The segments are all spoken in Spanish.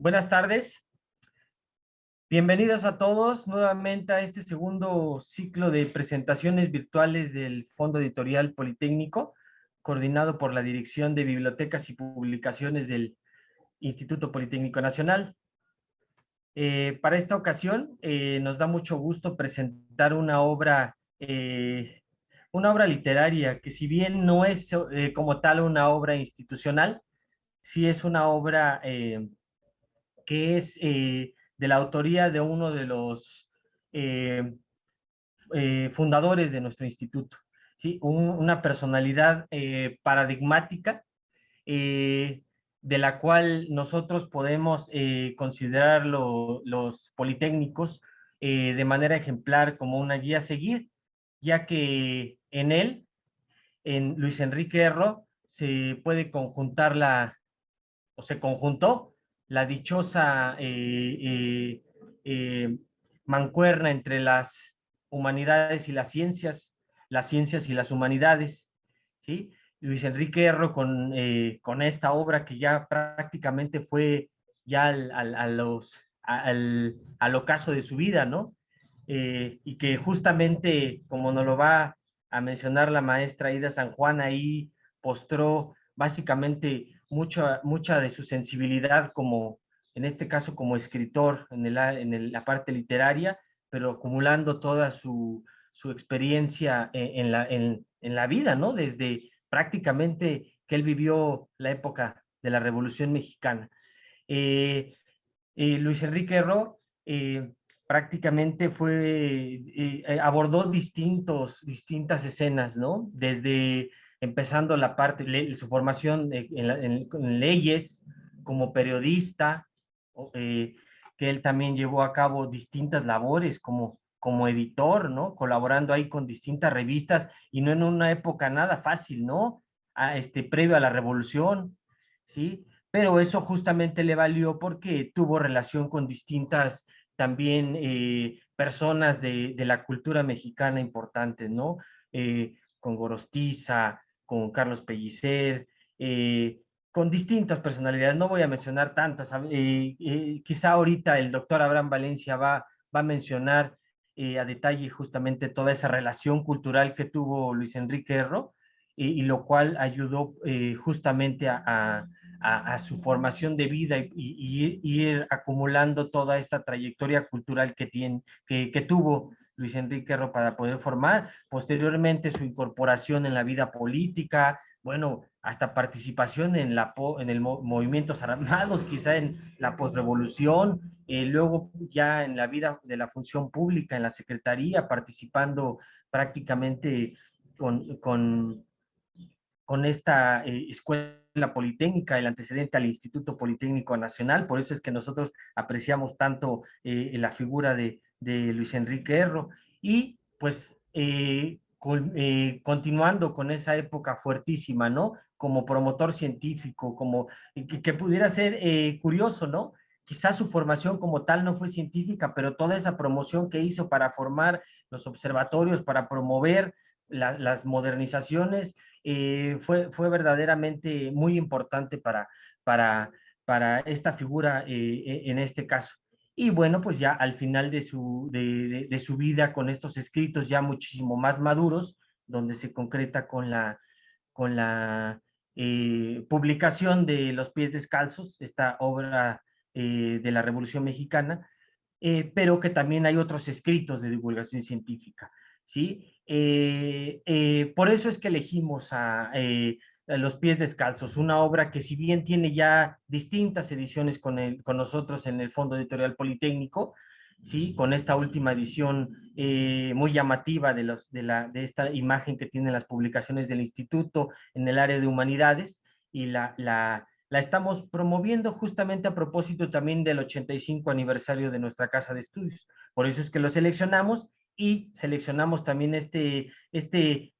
Buenas tardes, bienvenidos a todos nuevamente a este segundo ciclo de presentaciones virtuales del Fondo Editorial Politécnico, coordinado por la Dirección de Bibliotecas y Publicaciones del Instituto Politécnico Nacional. Para esta ocasión nos da mucho gusto presentar una obra literaria que, si bien no es como tal una obra institucional, sí es una obra que es de la autoría de uno de los eh, fundadores de nuestro instituto, ¿sí? Una personalidad paradigmática, eh, de la cual nosotros podemos considerar los politécnicos de manera ejemplar como una guía a seguir, ya que en él, en Luis Enrique Erro, se puede conjuntar o se conjuntó la dichosa mancuerna entre las humanidades y las ciencias y las humanidades, ¿sí? Luis Enrique Erro con esta obra que ya prácticamente fue ya al ocaso de su vida, ¿no? Y que justamente, como nos lo va a mencionar la maestra Ida San Juan, ahí postró básicamente mucha de su sensibilidad como, en este caso, como escritor la parte literaria, pero acumulando toda su experiencia en la vida, ¿no? Desde prácticamente que él vivió la época de la Revolución Mexicana. Eh, Luis Enrique Erro prácticamente abordó distintas escenas, ¿no? Desde empezando su formación en leyes, como periodista, que él también llevó a cabo distintas labores como editor, ¿no? Colaborando ahí con distintas revistas y no en una época nada fácil, ¿no? Previo a la revolución, ¿sí? Pero eso justamente le valió porque tuvo relación con distintas también personas de la cultura mexicana importantes, ¿no? Con Gorostiza, con Carlos Pellicer, con distintas personalidades, no voy a mencionar tantas, quizá ahorita el doctor Abraham Valencia va a mencionar a detalle justamente toda esa relación cultural que tuvo Luis Enrique Erro, y lo cual ayudó justamente a su formación de vida y ir acumulando toda esta trayectoria cultural que tuvo Luis Enrique Erro para poder formar. Posteriormente, su incorporación en la vida política, bueno, hasta participación en el movimientos armados, quizá en la posrevolución, luego ya en la vida de la función pública, en la secretaría, participando prácticamente con esta escuela politécnica, el antecedente al Instituto Politécnico Nacional. Por eso es que nosotros apreciamos tanto la figura de Luis Enrique Erro. Y pues continuando con esa época fuertísima, ¿no? Como promotor científico, que pudiera ser curioso, ¿no? Quizás su formación como tal no fue científica, pero toda esa promoción que hizo para formar los observatorios, para promover las modernizaciones, fue verdaderamente muy importante para, para esta figura en este caso. Y bueno, pues ya al final de su vida, con estos escritos ya muchísimo más maduros, donde se concreta con la publicación de Los Pies Descalzos, esta obra de la Revolución Mexicana, pero que también hay otros escritos de divulgación científica, ¿sí? Por eso es que elegimos a Los Pies Descalzos, una obra que, si bien tiene ya distintas ediciones con nosotros en el Fondo Editorial Politécnico, ¿sí? Con esta última edición muy llamativa de esta imagen que tienen las publicaciones del instituto en el área de humanidades, y la estamos promoviendo justamente a propósito también del 85 aniversario de nuestra casa de estudios. Por eso es que lo seleccionamos, y seleccionamos también este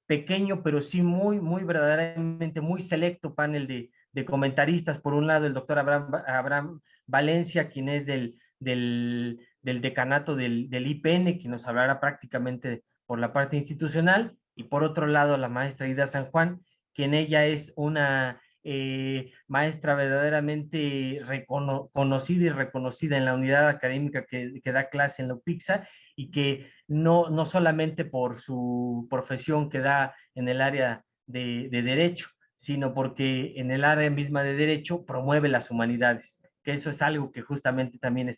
pequeño, pero sí muy verdaderamente muy selecto panel de comentaristas. Por un lado, el doctor Abraham Valencia, quien es del decanato del IPN, que nos hablará prácticamente por la parte institucional, y por otro lado, la maestra Ida San Juan, quien ella es una maestra verdaderamente conocida y reconocida en la unidad académica que da clase en la UPIXA, y que no solamente por su profesión que da en el área de Derecho, sino porque en el área misma de Derecho promueve las humanidades, que eso es algo que justamente también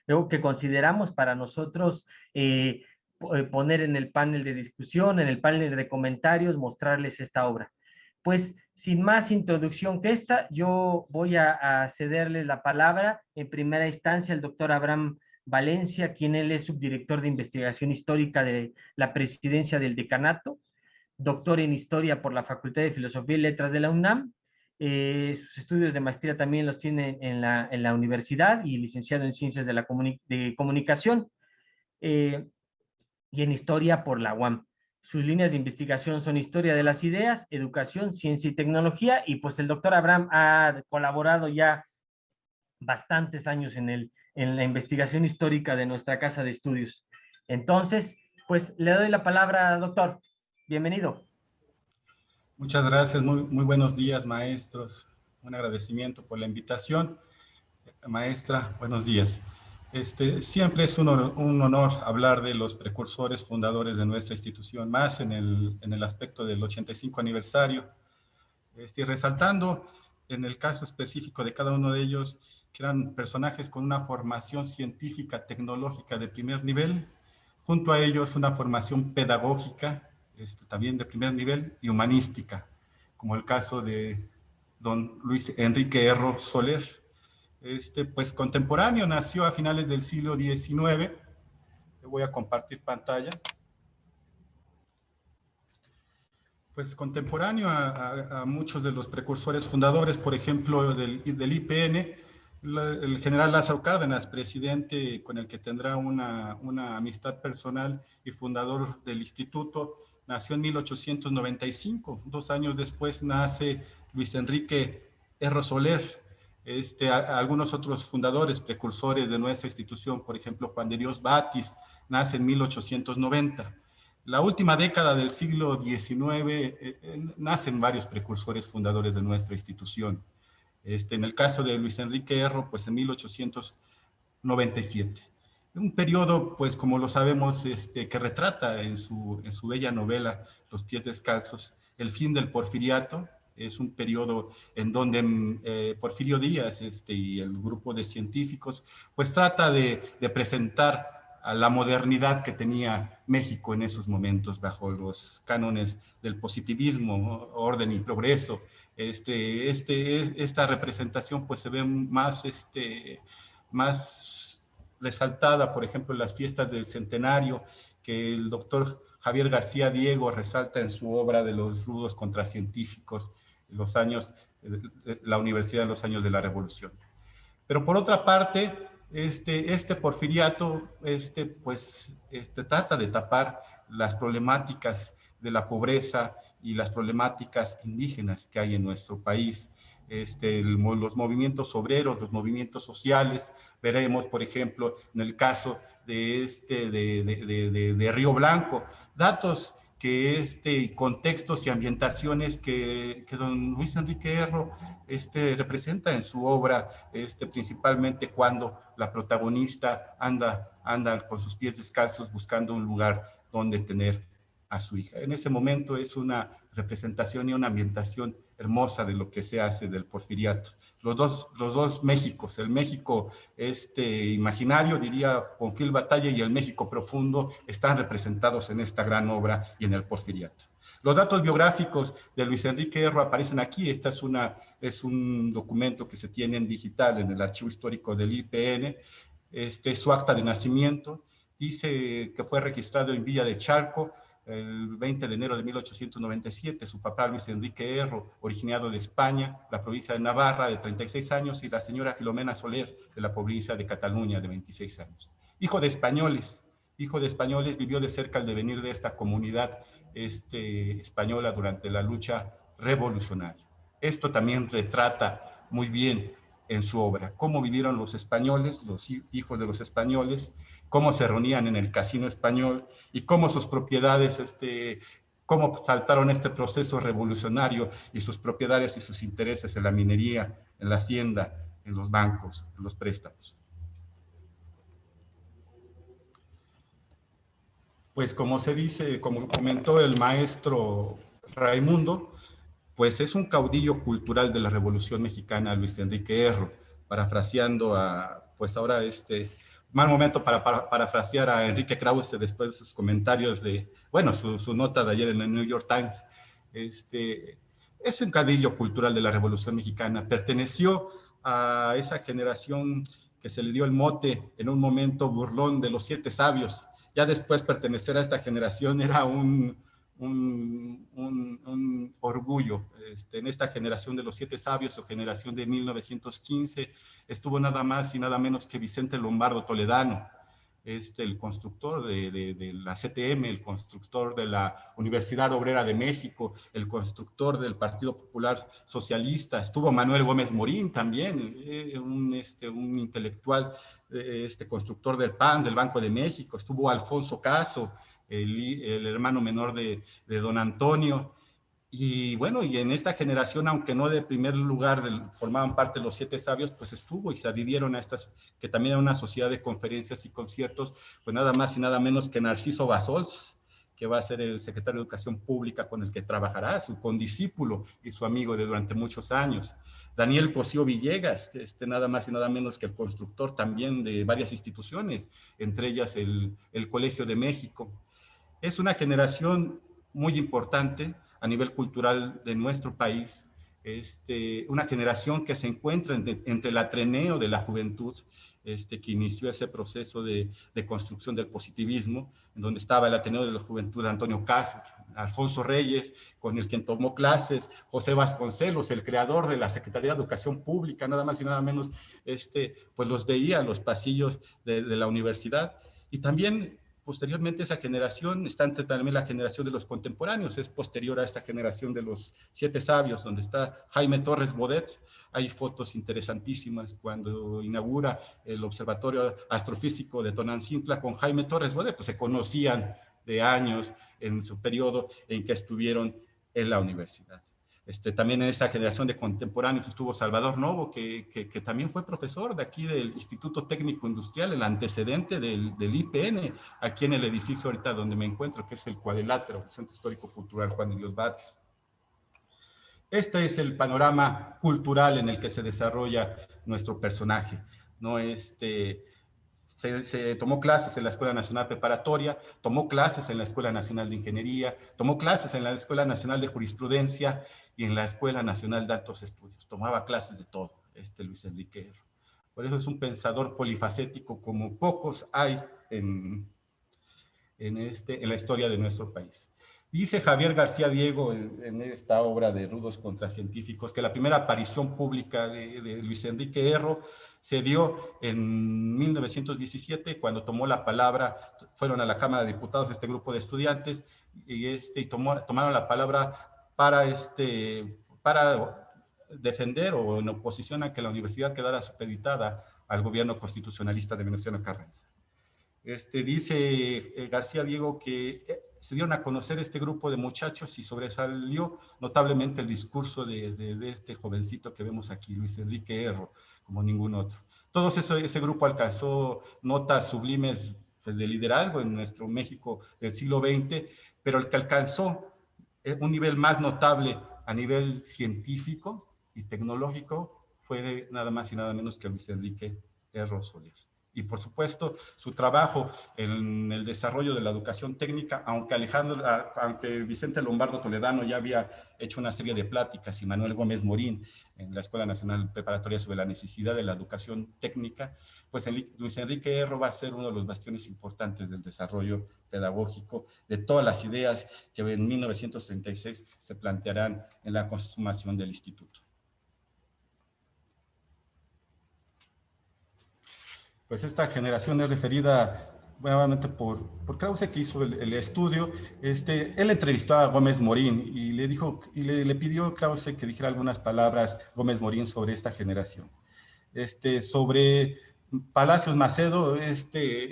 luego que consideramos para nosotros poner en el panel de discusión, en el panel de comentarios, mostrarles esta obra. Pues sin más introducción que esta, yo voy a cederle la palabra en primera instancia al doctor Abraham Valencia, quien él es subdirector de investigación histórica de la presidencia del decanato, doctor en historia por la Facultad de Filosofía y Letras de la UNAM. Sus estudios de maestría también los tiene en la universidad, y licenciado en ciencias de la comunicación. Y en historia por la UAM. Sus líneas de investigación son historia de las ideas, educación, ciencia y tecnología, y pues el doctor Abraham ha colaborado ya bastantes años en la investigación histórica de nuestra casa de estudios. Entonces, pues le doy la palabra, doctor. Bienvenido. Muchas gracias, muy buenos días, maestros. Un agradecimiento por la invitación. Maestra, buenos días. Siempre es un honor hablar de los precursores fundadores de nuestra institución, más en el aspecto del 85 aniversario, resaltando en el caso específico de cada uno de ellos, que eran personajes con una formación científica, tecnológica de primer nivel, junto a ellos una formación pedagógica, también de primer nivel, y humanística, como el caso de don Luis Enrique Erro Soler, pues contemporáneo, nació a finales del siglo XIX. Voy a compartir pantalla. Pues contemporáneo a muchos de los precursores fundadores, por ejemplo, del IPN, el general Lázaro Cárdenas, presidente con el que tendrá una amistad personal y fundador del instituto, nació en 1895. 2 años después nace Luis Enrique Erro Soler. Algunos otros fundadores, precursores de nuestra institución, por ejemplo, Juan de Dios Batis, nace en 1890. La última década del siglo XIX nacen varios precursores fundadores de nuestra institución. En el caso de Luis Enrique Erro, pues en 1897. Un periodo, pues como lo sabemos, que retrata en su bella novela Los pies descalzos, el fin del porfiriato. Es un periodo en donde Porfirio Díaz y el grupo de científicos pues trata de presentar a la modernidad que tenía México en esos momentos bajo los cánones del positivismo, orden y progreso. Esta representación pues se ve más resaltada, por ejemplo, en las fiestas del centenario, que el doctor Javier García Diego resalta en su obra de los rudos contracientíficos, la universidad en los años de la Revolución. Pero por otra parte, este porfiriato trata de tapar las problemáticas de la pobreza y las problemáticas indígenas que hay en nuestro país. Los movimientos obreros, los movimientos sociales, veremos, por ejemplo, en el caso de Río Blanco, datos contextos y ambientaciones que don Luis Enrique Erro representa en su obra, principalmente cuando la protagonista anda con sus pies descalzos buscando un lugar donde tener a su hija. En ese momento es una representación y una ambientación hermosa de lo que se hace del porfiriato. Los dos Méxicos, el México imaginario, diría Bonfil Batalla, y el México profundo, están representados en esta gran obra y en el porfiriato. Los datos biográficos de Luis Enrique Erro aparecen aquí. Esta es un documento que se tiene en digital en el archivo histórico del IPN. Su acta de nacimiento dice que fue registrado en Villa de Chalco el 20 de enero de 1897, su papá Luis Enrique Erro, originado de España, la provincia de Navarra, de 36 años, y la señora Filomena Soler, de la provincia de Cataluña, de 26 años. Hijo de españoles, vivió de cerca el devenir de esta comunidad española durante la lucha revolucionaria. Esto también retrata muy bien en su obra cómo vivieron los españoles, los hijos de los españoles, cómo se reunían en el casino español y cómo sus propiedades cómo saltaron este proceso revolucionario y sus propiedades y sus intereses en la minería, en la hacienda, en los bancos, en los préstamos. Pues como se dice, como comentó el maestro Raimundo, pues es un caudillo cultural de la Revolución Mexicana, Luis Enrique Erro, parafraseando a, pues ahora mal momento para parafrasear a Enrique Krause después de sus comentarios de, bueno, su nota de ayer en el New York Times. Es un caudillo cultural de la Revolución Mexicana, perteneció a esa generación que se le dio el mote en un momento burlón de los 7 sabios. Ya después pertenecer a esta generación era un orgullo. En esta generación de los 7 sabios o generación de 1915 estuvo nada más y nada menos que Vicente Lombardo Toledano, el constructor de la CTM, el constructor de la Universidad Obrera de México, el constructor del Partido Popular Socialista. Estuvo Manuel Gómez Morín también, un intelectual, constructor del PAN, del Banco de México. Estuvo Alfonso Caso, el hermano menor de don Antonio. Y bueno, y en esta generación, aunque no de primer lugar formaban parte de los 7 sabios, pues estuvo y se adhirieron a estas, que también era una sociedad de conferencias y conciertos, pues nada más y nada menos que Narciso Basols, que va a ser el secretario de Educación Pública con el que trabajará, su condiscípulo y su amigo de durante muchos años. Daniel Cosío Villegas, nada más y nada menos que el constructor también de varias instituciones, entre ellas el Colegio de México. Es una generación muy importante a nivel cultural de nuestro país, una generación que se encuentra entre el Ateneo de la juventud, que inició ese proceso de construcción del positivismo, en donde estaba el Ateneo de la Juventud de Antonio Caso, Alfonso Reyes, con el quien tomó clases, José Vasconcelos, el creador de la Secretaría de Educación Pública, nada más y nada menos, pues los veía en los pasillos de la universidad. Y también posteriormente esa generación está entre también la generación de los contemporáneos, es posterior a esta generación de los 7 sabios, donde está Jaime Torres Bodet. Hay fotos interesantísimas cuando inaugura el Observatorio Astrofísico de Tonantzintla con Jaime Torres Bodet, pues se conocían de años en su periodo en que estuvieron en la universidad. También en esa generación de contemporáneos estuvo Salvador Novo, que también fue profesor de aquí del Instituto Técnico Industrial, el antecedente del IPN, aquí en el edificio ahorita donde me encuentro, que es el Cuadrilátero, el Centro Histórico Cultural Juan de Dios Vázquez. Este es el panorama cultural en el que se desarrolla nuestro personaje, ¿no? Se tomó clases en la Escuela Nacional Preparatoria, tomó clases en la Escuela Nacional de Ingeniería, tomó clases en la Escuela Nacional de Jurisprudencia y en la Escuela Nacional de Altos Estudios. Tomaba clases de todo, Luis Enrique Erro. Por eso es un pensador polifacético como pocos hay en la historia de nuestro país. Dice Javier García Diego en esta obra de Rudos contra Científicos que la primera aparición pública de Luis Enrique Erro se dio en 1917 cuando tomó la palabra, fueron a la Cámara de Diputados este grupo de estudiantes y tomaron la palabra para defender o en oposición a que la universidad quedara supeditada al gobierno constitucionalista de Venustiano Carranza. Dice García Diego que se dieron a conocer este grupo de muchachos y sobresalió notablemente el discurso de este jovencito que vemos aquí, Luis Enrique Erro, como ningún otro. Todo ese grupo alcanzó notas sublimes pues, de liderazgo en nuestro México del siglo XX, pero el que alcanzó un nivel más notable a nivel científico y tecnológico fue nada más y nada menos que Luis Enrique Erro Soler. Y por supuesto su trabajo en el desarrollo de la educación técnica, aunque Vicente Lombardo Toledano ya había hecho una serie de pláticas y Manuel Gómez Morín en la Escuela Nacional Preparatoria sobre la necesidad de la educación técnica, pues Luis Enrique Erro va a ser uno de los bastiones importantes del desarrollo pedagógico de todas las ideas que en 1936 se plantearán en la consumación del instituto. Pues esta generación es referida nuevamente por Krause, que hizo el estudio. Él entrevistó a Gómez Morín y le pidió a Krause que dijera algunas palabras, Gómez Morín, sobre esta generación. Sobre Palacios Macedo,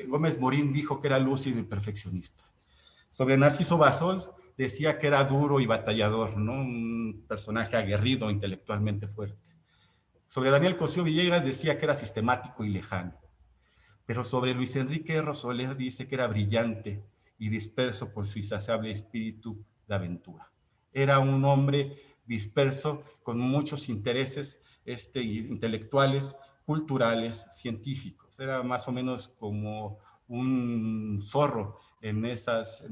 Gómez Morín dijo que era lúcido y perfeccionista. Sobre Narciso Basols, decía que era duro y batallador, ¿no? Un personaje aguerrido, intelectualmente fuerte. Sobre Daniel Cosío Villegas decía que era sistemático y lejano. Pero sobre Luis Enrique Erro Soler dice que era brillante y disperso por su insaciable espíritu de aventura. Era un hombre disperso con muchos intereses intelectuales, culturales, científicos. Era más o menos como un zorro en esas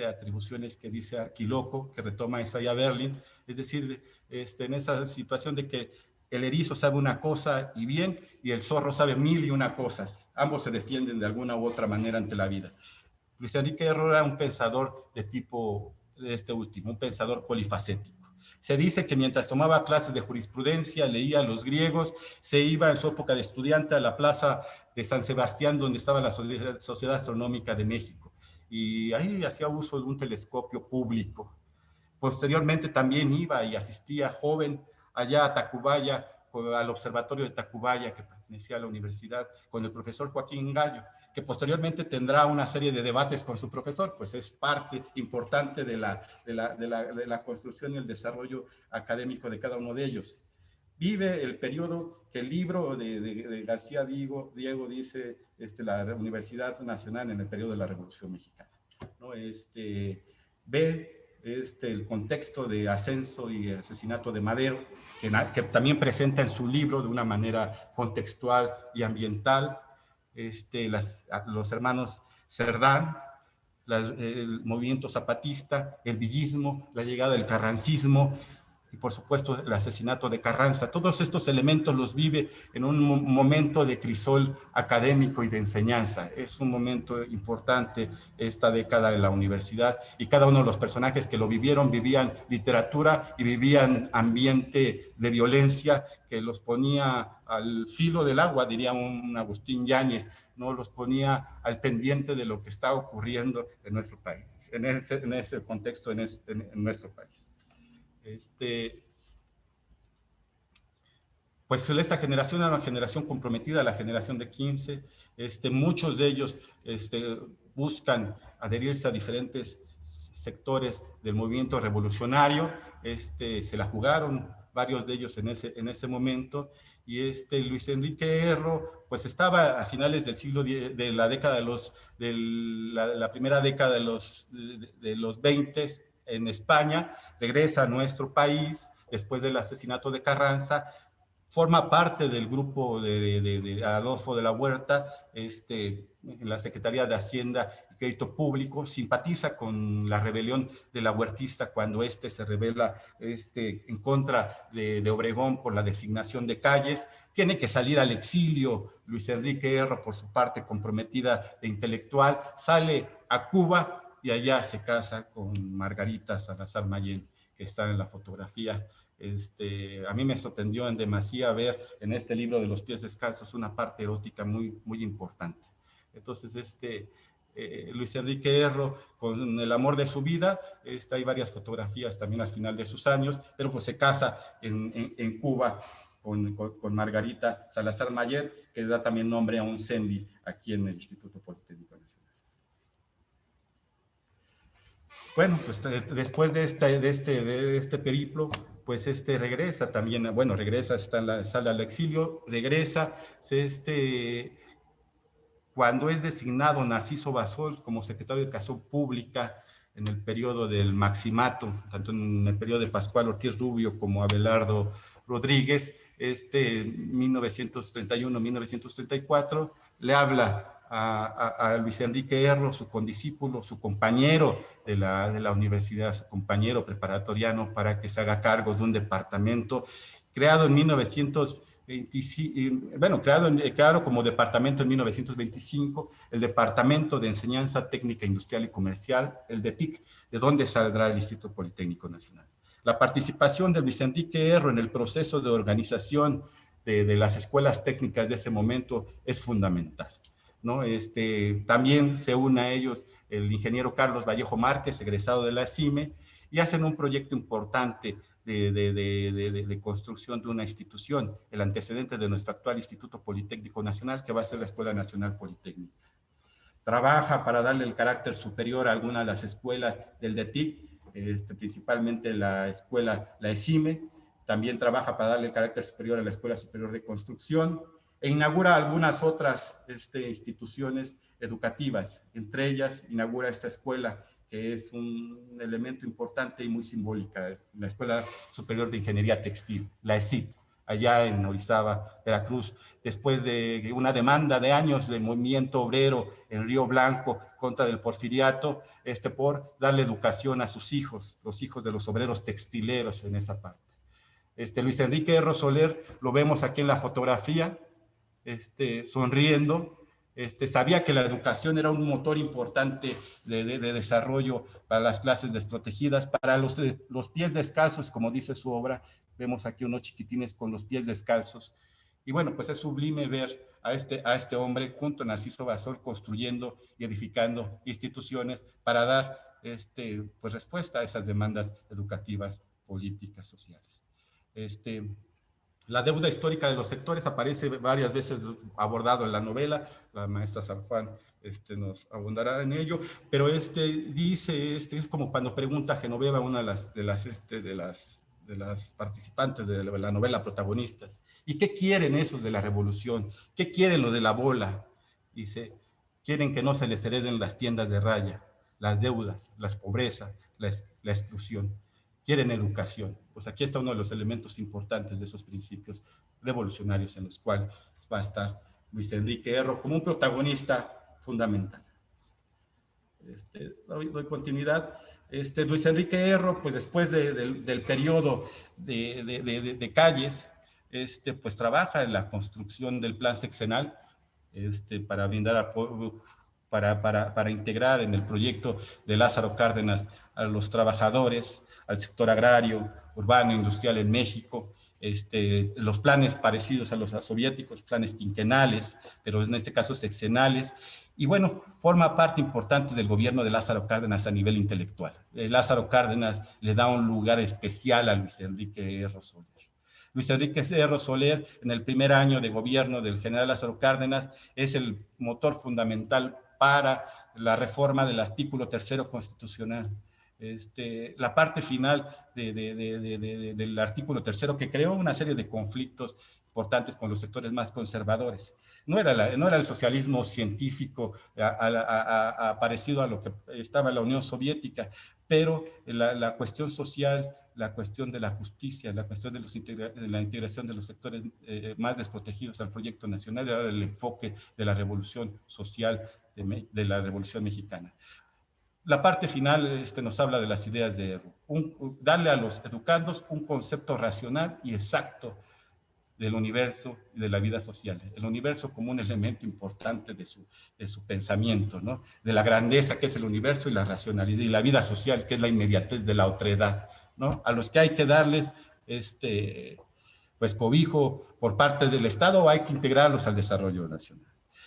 atribuciones que dice Arquiloco, que retoma Isaiah Berlin, es decir, en esa situación de que el erizo sabe una cosa y bien, y el zorro sabe mil y una cosas. Ambos se defienden de alguna u otra manera ante la vida. Luis Enrique Erro era un pensador de tipo de este último, un pensador polifacético. Se dice que mientras tomaba clases de jurisprudencia, leía a los griegos, se iba en su época de estudiante a la plaza de San Sebastián, donde estaba la Sociedad Astronómica de México, y ahí hacía uso de un telescopio público. Posteriormente también iba y asistía joven allá a Tacubaya, al observatorio de Tacubaya, que pertenecía a la universidad, con el profesor Joaquín Gallo, que posteriormente tendrá una serie de debates con su profesor, pues es parte importante de la construcción y el desarrollo académico de cada uno de ellos. Vive el periodo que el libro de García Diego dice, la Universidad Nacional en el periodo de la Revolución Mexicana, ¿no? Ve el contexto de ascenso y asesinato de Madero, que también presenta en su libro de una manera contextual y ambiental, los hermanos Cerdán, el movimiento zapatista, el villismo, la llegada del carrancismo, y por supuesto el asesinato de Carranza. Todos estos elementos los vive en un momento de crisol académico y de enseñanza. Es un momento importante esta década de la universidad, y cada uno de los personajes que lo vivieron vivían literatura y vivían ambiente de violencia que los ponía al filo del agua, diría un Agustín Yáñez, no los ponía al pendiente de lo que está ocurriendo en nuestro país, en ese contexto en nuestro país. Pues esta generación era una generación comprometida, la generación de 15. Muchos de ellos buscan adherirse a diferentes sectores del movimiento revolucionario. Se la jugaron varios de ellos en ese momento. Y Luis Enrique Erro, pues estaba a finales del siglo, de la década de la primera década de los 20 en España, regresa a nuestro país después del asesinato de Carranza, forma parte del grupo de Adolfo de la Huerta, en la Secretaría de Hacienda y Crédito Público, simpatiza con la rebelión de la huertista cuando se rebela en contra de Obregón por la designación de calles. Tiene que salir al exilio Luis Enrique Erro, por su parte comprometida de intelectual, sale a Cuba y allá se casa con Margarita Salazar Mayén, que está en la fotografía. A mí me sorprendió en demasía ver en este libro de Los pies descalzos una parte erótica muy, muy importante. Entonces, Luis Enrique Erro, con el amor de su vida, hay varias fotografías también al final de sus años, pero pues se casa en Cuba con Margarita Salazar Mayén, que da también nombre a un CENDI aquí en el Instituto Politécnico Nacional. Bueno, pues después de este periplo, pues regresa también, bueno, regresa, sale al exilio, regresa, cuando es designado Narciso Bassols como secretario de Educación Pública en el periodo del Maximato, tanto en el periodo de Pascual Ortiz Rubio como Abelardo Rodríguez, 1931-1934, le habla a Luis Enrique Erro, su condiscípulo, su compañero de la universidad, su compañero preparatoriano, para que se haga cargo de un departamento creado en 1925, bueno, creado como departamento en 1925, el Departamento de Enseñanza Técnica Industrial y Comercial, el DETIC, de donde saldrá el Instituto Politécnico Nacional. La participación de Luis Enrique Erro en el proceso de organización de las escuelas técnicas de ese momento es fundamental, ¿no? También se une a ellos el ingeniero Carlos Vallejo Márquez, egresado de la CIME, y hacen un proyecto importante de construcción de una institución, el antecedente de nuestro actual Instituto Politécnico Nacional, que va a ser la Escuela Nacional Politécnica. Trabaja para darle el carácter superior a algunas de las escuelas del DETIC, principalmente la escuela, la ESIME, también trabaja para darle el carácter superior a la Escuela Superior de Construcción, e inaugura algunas otras instituciones educativas. Entre ellas, inaugura esta escuela, que es un elemento importante y muy simbólica, la Escuela Superior de Ingeniería Textil, la ESIT, allá en Orizaba, Veracruz, después de una demanda de años de movimiento obrero en Río Blanco contra el porfiriato, por darle educación a sus hijos, los hijos de los obreros textileros en esa parte. Luis Enrique Erro Soler, lo vemos aquí en la fotografía, sonriendo. Sabía que la educación era un motor importante de desarrollo para las clases desprotegidas, para los pies descalzos, como dice su obra. Vemos aquí unos chiquitines con los pies descalzos. Y bueno, pues es sublime ver a este hombre junto a Narciso Basol construyendo y edificando instituciones para dar pues respuesta a esas demandas educativas, políticas, sociales. La deuda histórica de los sectores aparece varias veces abordado en la novela, la maestra San Juan nos abundará en ello, pero dice, es como cuando pregunta a Genoveva, una de las participantes de la novela protagonistas, ¿y qué quieren esos de la revolución? ¿Qué quieren lo de la bola? Dice, quieren que no se les hereden las tiendas de raya, las deudas, las pobrezas, la exclusión. Quieren educación. Pues aquí está uno de los elementos importantes de esos principios revolucionarios en los cuales va a estar Luis Enrique Erro como un protagonista fundamental. Doy continuidad. Luis Enrique Erro, pues después del periodo de Calles, pues trabaja en la construcción del plan sexenal para brindar para integrar en el proyecto de Lázaro Cárdenas a los trabajadores, al sector agrario, urbano, industrial en México, los planes parecidos a los soviéticos, planes quinquenales, pero en este caso sexenales, y bueno, forma parte importante del gobierno de Lázaro Cárdenas a nivel intelectual. Lázaro Cárdenas le da un lugar especial a Luis Enrique Erro Soler. Luis Enrique Erro Soler, en el primer año de gobierno del general Lázaro Cárdenas, es el motor fundamental para la reforma del artículo 3º constitucional. La parte final del artículo 3º, que creó una serie de conflictos importantes con los sectores más conservadores. No era el socialismo científico parecido a lo que estaba en la Unión Soviética, pero la cuestión social, la cuestión de la justicia, la cuestión de la integración de los sectores más desprotegidos al proyecto nacional era el enfoque de la revolución social de la Revolución Mexicana. La parte final nos habla de las ideas de Erro. Darle a los educandos un concepto racional y exacto del universo y de la vida social. El universo como un elemento importante de su pensamiento, ¿no? De la grandeza que es el universo y la racionalidad, y la vida social que es la inmediatez de la otredad, ¿no? A los que hay que darles pues cobijo por parte del Estado, hay que integrarlos al desarrollo nacional.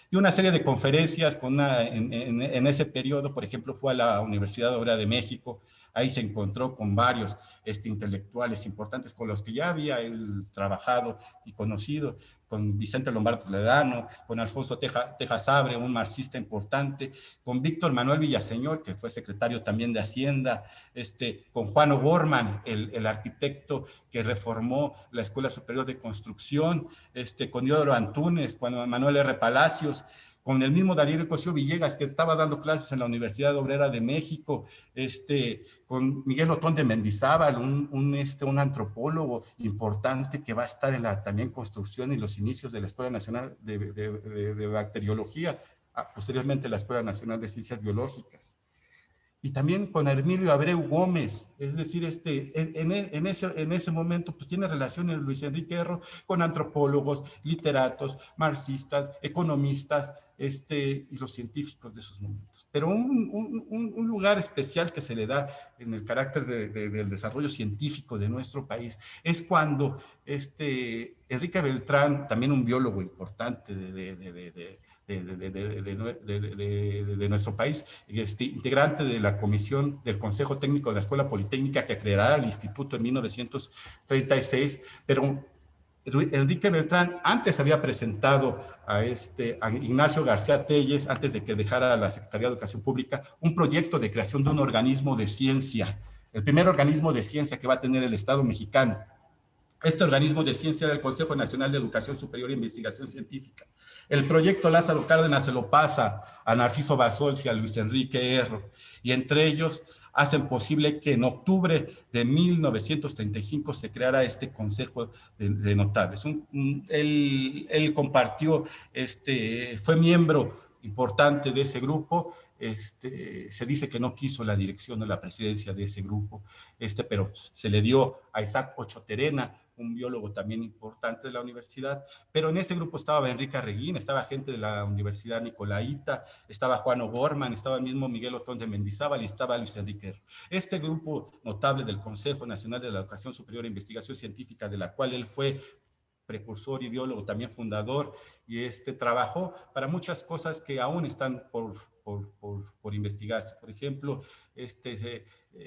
Y una serie de conferencias en ese periodo, por ejemplo, fue a la Universidad Obrera de México, ahí se encontró con varios intelectuales importantes con los que ya había él trabajado y conocido, con Vicente Lombardo Toledano, con Alfonso Tejas Sabre, un marxista importante, con Víctor Manuel Villaseñor, que fue secretario también de Hacienda, con Juan O'Gorman, el arquitecto que reformó la Escuela Superior de Construcción, con Diodoro Antúnez, con Manuel R. Palacios, con el mismo Darío Cosío Villegas, que estaba dando clases en la Universidad Obrera de México, con Miguel Otón de Mendizábal, un antropólogo importante que va a estar en la también construcción y los inicios de la Escuela Nacional de Bacteriología, posteriormente la Escuela Nacional de Ciencias Biológicas. Y también con Hermilio Abreu Gómez, es decir, en ese momento pues tiene relaciones Luis Enrique Erro con antropólogos, literatos, marxistas, economistas, y los científicos de esos momentos. Pero un lugar especial que se le da en el carácter del desarrollo científico de nuestro país es cuando Enrique Beltrán, también un biólogo importante de nuestro país, integrante de la comisión del Consejo Técnico de la Escuela Politécnica que creará el instituto en 1936, pero Enrique Beltrán antes había presentado a Ignacio García Telles, antes de que dejara la Secretaría de Educación Pública, un proyecto de creación de un organismo de ciencia el primer organismo de ciencia que va a tener el Estado mexicano. Este organismo de ciencia era el Consejo Nacional de Educación Superior e Investigación Científica. El proyecto Lázaro Cárdenas se lo pasa a Narciso Bassols y a Luis Enrique Erro, y entre ellos hacen posible que en octubre de 1935 se creara este Consejo de Notables. Él compartió, fue miembro importante de ese grupo. Se dice que no quiso la dirección de la presidencia de ese grupo, pero se le dio a Isaac Ochoterena, un biólogo también importante de la universidad, pero en ese grupo estaba Enrique Arreguín, estaba gente de la Universidad Nicolaita, estaba Juan O'Gorman, estaba el mismo Miguel Otón de Mendizábal y estaba Luis Enrique Erro. Este grupo notable del Consejo Nacional de la Educación Superior e Investigación Científica, de la cual él fue precursor, ideólogo, también fundador, y trabajó para muchas cosas que aún están por investigarse. Por ejemplo,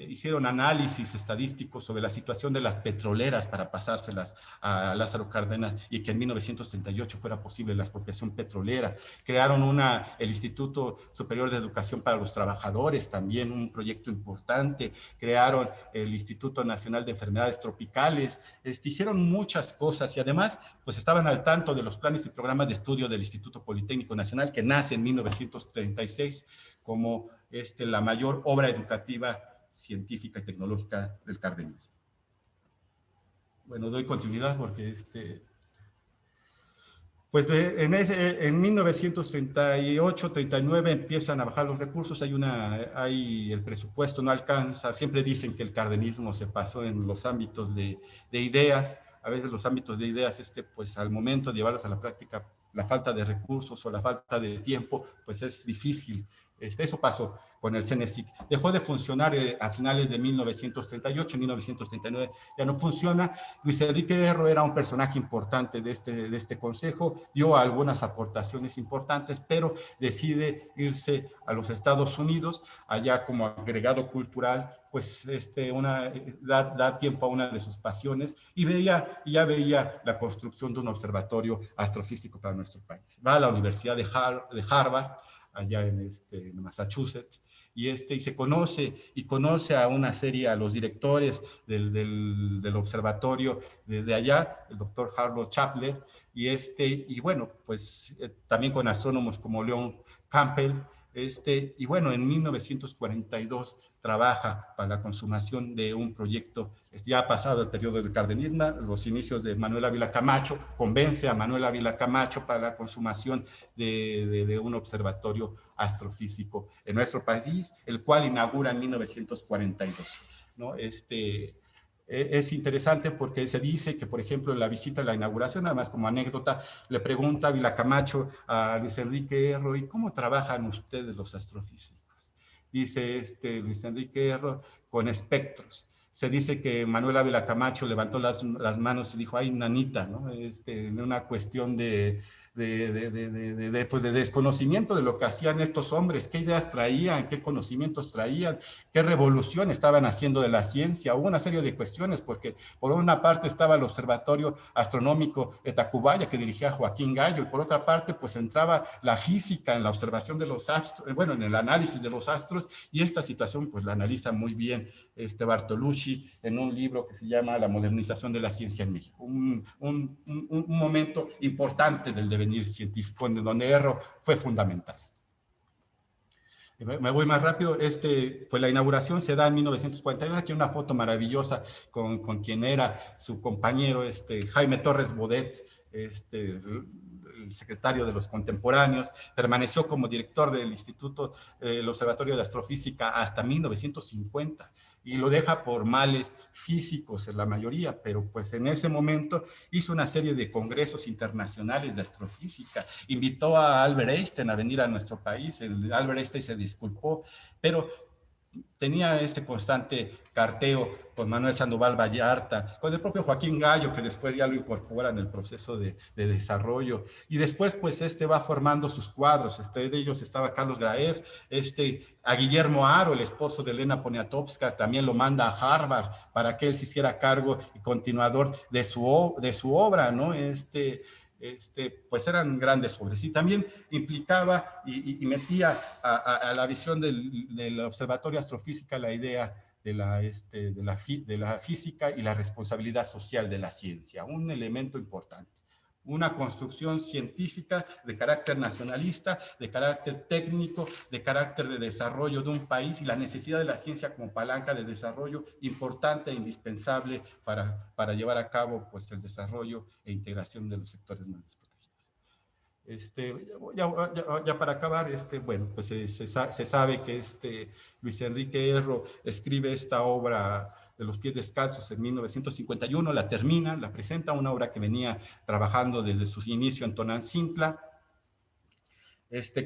hicieron análisis estadísticos sobre la situación de las petroleras para pasárselas a Lázaro Cárdenas y que en 1938 fuera posible la expropiación petrolera. Crearon el Instituto Superior de Educación para los Trabajadores, también un proyecto importante. Crearon el Instituto Nacional de Enfermedades Tropicales. Hicieron muchas cosas y además pues estaban al tanto de los planes y programas de estudio del Instituto Politécnico Nacional, que nace en 1936 como la mayor obra educativa, científica y tecnológica del cardenismo. Bueno, doy continuidad porque pues en 1938-39 empiezan a bajar los recursos, el presupuesto no alcanza, siempre dicen que el cardenismo se pasó en los ámbitos de ideas, a veces los ámbitos de ideas, pues al momento de llevarlos a la práctica, la falta de recursos o la falta de tiempo, pues es difícil. Eso pasó con el CENESIC. Dejó de funcionar a finales de 1938, en 1939 ya no funciona. Luis Enrique Erro era un personaje importante de este consejo, dio algunas aportaciones importantes, pero decide irse a los Estados Unidos, allá como agregado cultural, pues da tiempo a una de sus pasiones y ya veía la construcción de un observatorio astrofísico para nuestro país. Va a la Universidad de Harvard, allá en Massachusetts, y se conoce a una serie, a los directores del observatorio de allá, el doctor Harold Chapler, y bueno, pues también con astrónomos como Leon Campbell, y bueno, en 1942 trabaja para la consumación de un proyecto, ya ha pasado el periodo del cardenismo, los inicios de Manuel Ávila Camacho, convence a Manuel Ávila Camacho para la consumación de un observatorio astrofísico en nuestro país, el cual inaugura en 1942, ¿no? Es interesante porque se dice que, por ejemplo, en la visita a la inauguración, nada más como anécdota, le pregunta Ávila Camacho a Luis Enrique Erro, ¿y cómo trabajan ustedes los astrofísicos? Dice Luis Enrique Erro, con espectros. Se dice que Manuel Ávila Camacho levantó las manos y dijo, ay, nanita, ¿no? Una cuestión pues de desconocimiento de lo que hacían estos hombres, qué ideas traían, qué conocimientos traían, qué revolución estaban haciendo de la ciencia. Hubo una serie de cuestiones, porque por una parte estaba el Observatorio Astronómico de Tacubaya, que dirigía Joaquín Gallo, y por otra parte, pues entraba la física en la observación de los astros, bueno, en el análisis de los astros, y esta situación, pues la analiza muy bien Bartolucci en un libro que se llama La modernización de la ciencia en México. Un momento importante del devenir científico, en donde Erro fue fundamental. Me voy más rápido. Pues la inauguración se da en 1941. Aquí una foto maravillosa con quien era su compañero, Jaime Torres Bodet, el secretario de los contemporáneos. Permaneció como director del Instituto, el Observatorio de Astrofísica, hasta 1950, y lo deja por males físicos en la mayoría, pero pues en ese momento hizo una serie de congresos internacionales de astrofísica, invitó a Albert Einstein a venir a nuestro país. Albert Einstein se disculpó, pero tenía constante carteo con Manuel Sandoval Vallarta, con el propio Joaquín Gallo, que después ya lo incorpora en el proceso de desarrollo, y después pues va formando sus cuadros. De ellos estaba Carlos Graeff, a Guillermo Haro, el esposo de Elena Poniatowska, también lo manda a Harvard para que él se hiciera cargo y continuador de su obra, ¿no? Pues eran grandes obras, y también implicaba y metía a la visión del Observatorio Astrofísica la idea de la física y la responsabilidad social de la ciencia, un elemento importante. Una construcción científica de carácter nacionalista, de carácter técnico, de carácter de desarrollo de un país y la necesidad de la ciencia como palanca de desarrollo importante e indispensable para llevar a cabo pues, el desarrollo e integración de los sectores más desprotegidos. Ya para acabar, bueno, pues se sabe que Luis Enrique Erro escribe esta obra de los pies descalzos en 1951, la termina, la presenta, una obra que venía trabajando desde su inicio en Tonancintla.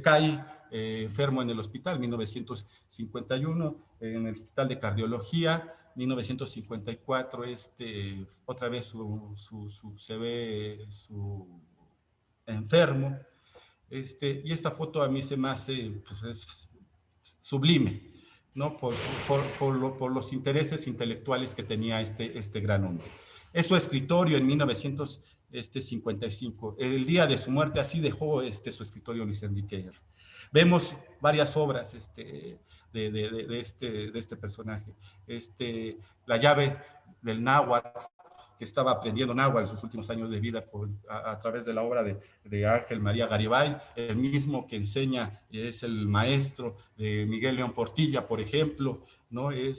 Cae enfermo en el hospital, 1951, en el hospital de cardiología, 1954, otra vez se ve su enfermo, y esta foto a mí se me hace pues, sublime, ¿no? Por los intereses intelectuales que tenía este gran hombre. Es su escritorio en 1955. El día de su muerte así dejó su escritorio Luis Enrique Erro. Vemos varias obras de este personaje. La llave del náhuatl, que estaba aprendiendo náhuatl en sus últimos años de vida a través de la obra de Ángel María Garibay, el mismo que enseña, es el maestro de Miguel León Portilla, por ejemplo, ¿no? Hay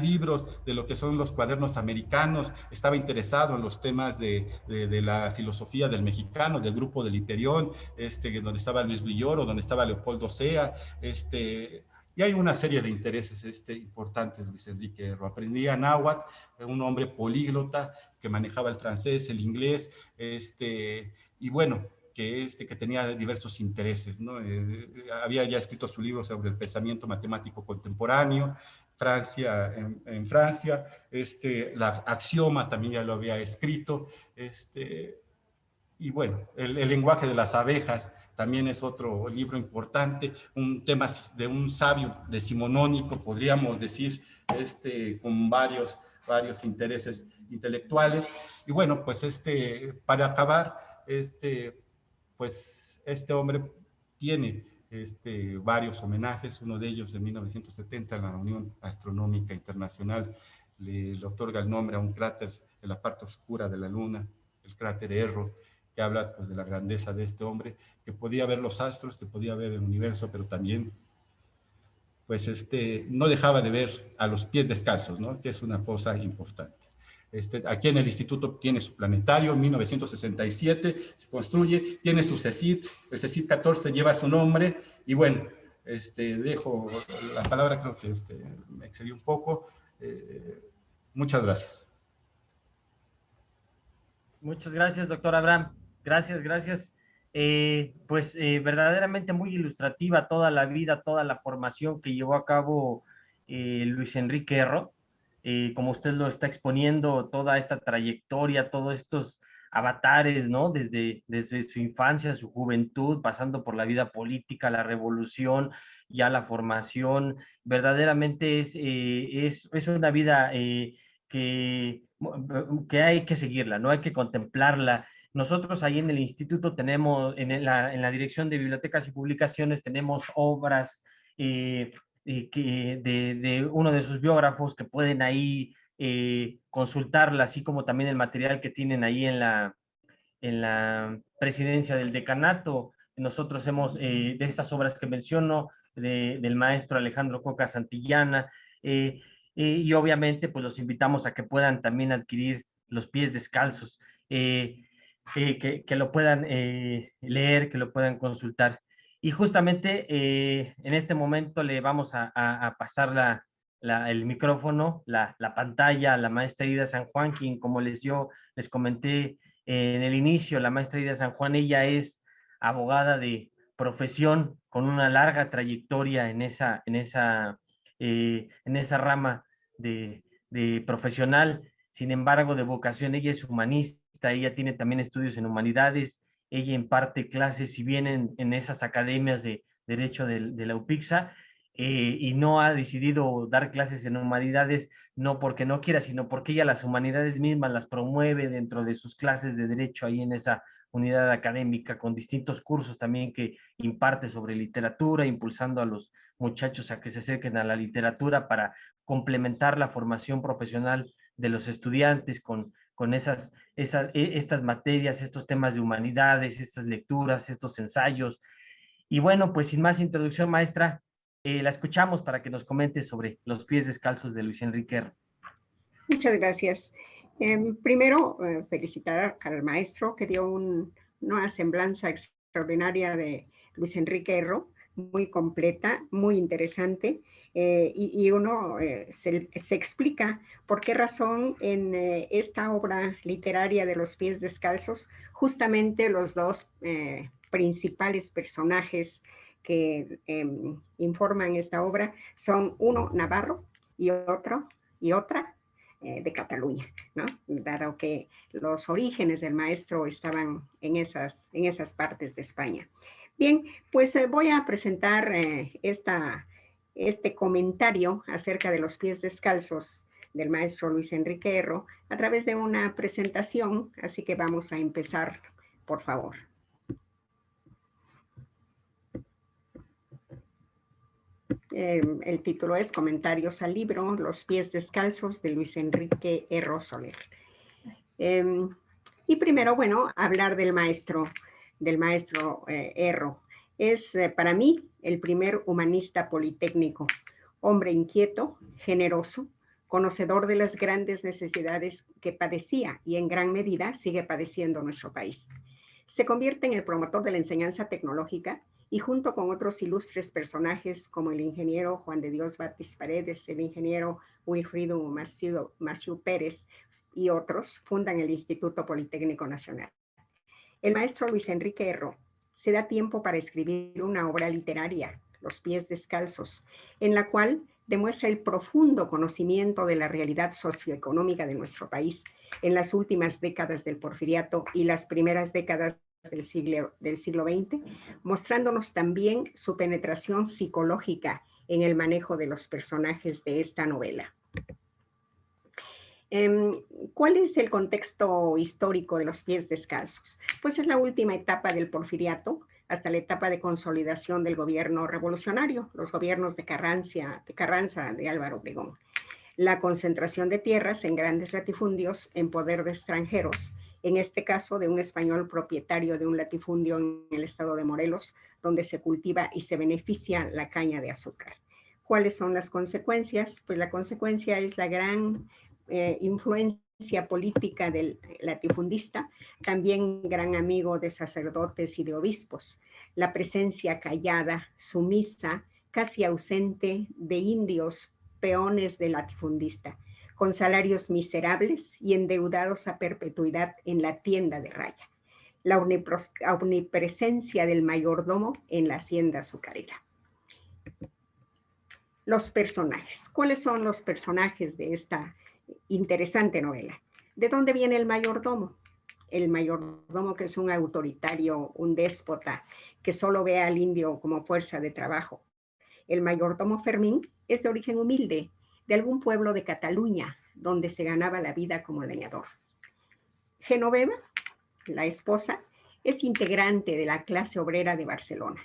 libros de lo que son los cuadernos americanos, estaba interesado en los temas de la filosofía del mexicano, del grupo del Hiperión, donde estaba Luis Villoro, donde estaba Leopoldo Sea, y hay una serie de intereses importantes, Luis Enrique Erro. Aprendía náhuatl, un hombre políglota que manejaba el francés, el inglés, y bueno, que tenía diversos intereses, ¿no? Había ya escrito su libro sobre el pensamiento matemático contemporáneo, en Francia, la Axioma también ya lo había escrito, y bueno, el lenguaje de las abejas también es otro libro importante, un tema de un sabio decimonónico, podríamos decir, con varios intereses intelectuales. Y bueno, pues para acabar, pues este hombre tiene varios homenajes, uno de ellos de 1970 en la Unión Astronómica Internacional le otorga el nombre a un cráter en la parte oscura de la Luna, el cráter Erro, que habla pues, de la grandeza de este hombre, que podía ver los astros, que podía ver el universo, pero también pues no dejaba de ver a los pies descalzos, ¿no? Que es una cosa importante. Aquí en el instituto tiene su planetario, en 1967 se construye, tiene su CECIT, el CECIT 14 lleva su nombre, y bueno, dejo la palabra, creo que me excedí un poco. Muchas gracias. Muchas gracias, doctor Abraham. Gracias, gracias. Pues verdaderamente muy ilustrativa toda la vida, toda la formación que llevó a cabo Luis Enrique Erro. Como usted lo está exponiendo, toda esta trayectoria, todos estos avatares, ¿no? Desde su infancia, su juventud, pasando por la vida política, la revolución, ya la formación. Verdaderamente es una vida que hay que seguirla, no hay que contemplarla. Nosotros ahí en el instituto tenemos, en la Dirección de Bibliotecas y Publicaciones, tenemos obras de uno de sus biógrafos que pueden ahí consultarla, así como también el material que tienen ahí en la presidencia del decanato. Nosotros hemos, de estas obras que menciono, del maestro Alejandro Coca Santillana, y obviamente pues los invitamos a que puedan también adquirir Los pies descalzos, que lo puedan leer, que lo puedan consultar. Y justamente en este momento le vamos a pasar el micrófono, la pantalla a la maestra Ida San Juan, quien como les comenté en el inicio, la maestra Ida San Juan, ella es abogada de profesión con una larga trayectoria en esa rama de profesional. Sin embargo, de vocación, ella es humanista, ella tiene también estudios en humanidades, ella imparte clases, si bien en esas academias de derecho de la UPIXA, y no ha decidido dar clases en humanidades, no porque no quiera, sino porque ella las humanidades mismas las promueve dentro de sus clases de derecho ahí en esa unidad académica, con distintos cursos también que imparte sobre literatura, impulsando a los muchachos a que se acerquen a la literatura para complementar la formación profesional de los estudiantes con estas materias, estos temas de humanidades, estas lecturas, estos ensayos. Y bueno, pues sin más introducción, maestra, la escuchamos para que nos comente sobre los pies descalzos de Luis Enrique R. Muchas gracias. Primero, felicitar al maestro que dio una semblanza extraordinaria de Luis Enrique Erro, muy completa, muy interesante, y uno se explica por qué razón en esta obra literaria de Los pies descalzos, justamente los dos principales personajes que informan esta obra son uno navarro y otra de Cataluña, ¿no? Dado que los orígenes del maestro estaban en esas partes de España. Bien, pues voy a presentar este comentario acerca de Los pies descalzos del maestro Luis Enrique Erro a través de una presentación, así que vamos a empezar, por favor. El título es Comentarios al libro Los pies descalzos de Luis Enrique Erro Soler. Y primero, bueno, hablar del maestro Erro. Es para mí el primer humanista politécnico, hombre inquieto, generoso, conocedor de las grandes necesidades que padecía y en gran medida sigue padeciendo nuestro país. Se convierte en el promotor de la enseñanza tecnológica y junto con otros ilustres personajes como el ingeniero Juan de Dios Batis Paredes, el ingeniero Wilfrido Maciú Pérez y otros, fundan el Instituto Politécnico Nacional. El maestro Luis Enrique Erro se da tiempo para escribir una obra literaria, Los pies descalzos, en la cual demuestra el profundo conocimiento de la realidad socioeconómica de nuestro país en las últimas décadas del Porfiriato y las primeras décadas del siglo XX, mostrándonos también su penetración psicológica en el manejo de los personajes de esta novela. ¿Cuál es el contexto histórico de Los pies descalzos? Pues es la última etapa del Porfiriato, hasta la etapa de consolidación del gobierno revolucionario, los gobiernos de Carranza, de Álvaro Obregón. La concentración de tierras en grandes latifundios en poder de extranjeros, en este caso de un español propietario de un latifundio en el estado de Morelos, donde se cultiva y se beneficia la caña de azúcar. ¿Cuáles son las consecuencias? Pues la consecuencia es la gran influencia política del latifundista, también gran amigo de sacerdotes y de obispos, la presencia callada, sumisa, casi ausente de indios, peones del latifundista, con salarios miserables y endeudados a perpetuidad en la tienda de raya, la omnipresencia del mayordomo en la hacienda azucarera. Los personajes. ¿Cuáles son los personajes de esta interesante novela? ¿De dónde viene el mayordomo? El mayordomo, que es un autoritario, un déspota, que solo ve al indio como fuerza de trabajo. El mayordomo Fermín es de origen humilde, de algún pueblo de Cataluña, donde se ganaba la vida como leñador. Genoveva, la esposa, es integrante de la clase obrera de Barcelona.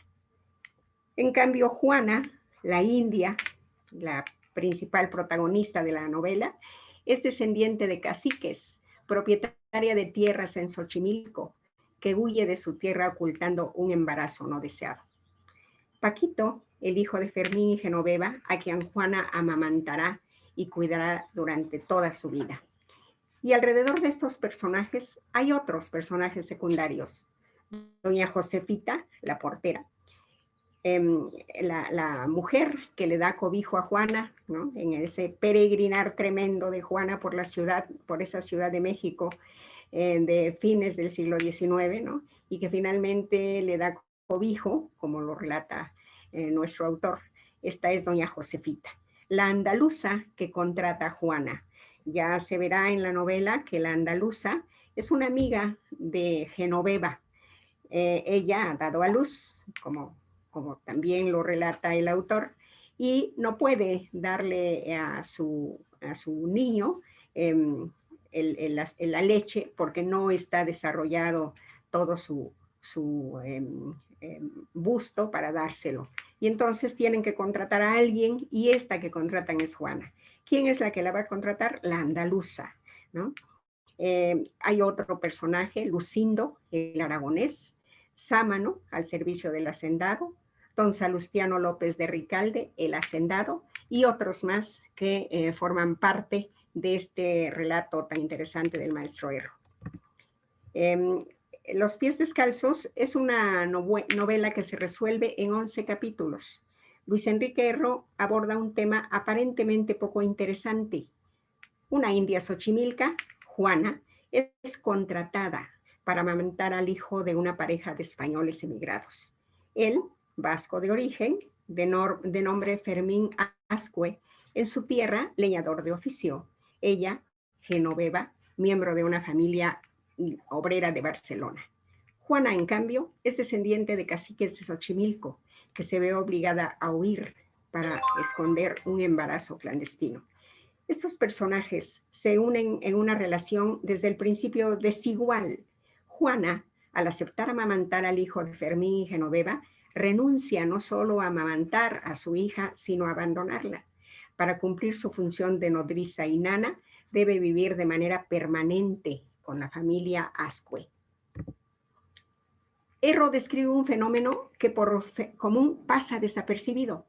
En cambio, Juana, la india, la principal protagonista de la novela, es descendiente de caciques, propietaria de tierras en Xochimilco, que huye de su tierra ocultando un embarazo no deseado. Paquito, el hijo de Fermín y Genoveva, a quien Juana amamantará y cuidará durante toda su vida. Y alrededor de estos personajes hay otros personajes secundarios. Doña Josefita, la portera, la mujer que le da cobijo a Juana, ¿no? En ese peregrinar tremendo de Juana por esa ciudad de México de fines del siglo XIX, ¿no? Y que finalmente le da cobijo, como lo relata nuestro autor. Esta es doña Josefita, la andaluza que contrata a Juana. Ya se verá en la novela que la andaluza es una amiga de Genoveva. Ella ha dado a luz, como también lo relata el autor, y no puede darle a su niño la leche porque no está desarrollado todo su busto para dárselo. Y entonces tienen que contratar a alguien y esta que contratan es Juana. ¿Quién es la que la va a contratar? La andaluza, ¿no? Hay otro personaje, Lucindo, el aragonés, Sámano, al servicio del hacendado, don Salustiano López de Ricalde, el hacendado, y otros más que forman parte de este relato tan interesante del maestro Erro. Los pies descalzos es una novela que se resuelve en 11 capítulos. Luis Enrique Erro aborda un tema aparentemente poco interesante. Una india xochimilca, Juana, es contratada para amamantar al hijo de una pareja de españoles emigrados. Él, vasco de origen, de nombre Fermín Ascue, en su tierra, leñador de oficio. Ella, genoveva, miembro de una familia obrera de Barcelona. Juana, en cambio, es descendiente de caciques de Xochimilco, que se ve obligada a huir para esconder un embarazo clandestino. Estos personajes se unen en una relación desde el principio desigual. Juana, al aceptar amamantar al hijo de Fermín y Genoveva, renuncia no solo a amamantar a su hija, sino a abandonarla. Para cumplir su función de nodriza y nana, debe vivir de manera permanente con la familia Ascue. Erro describe un fenómeno que por común pasa desapercibido,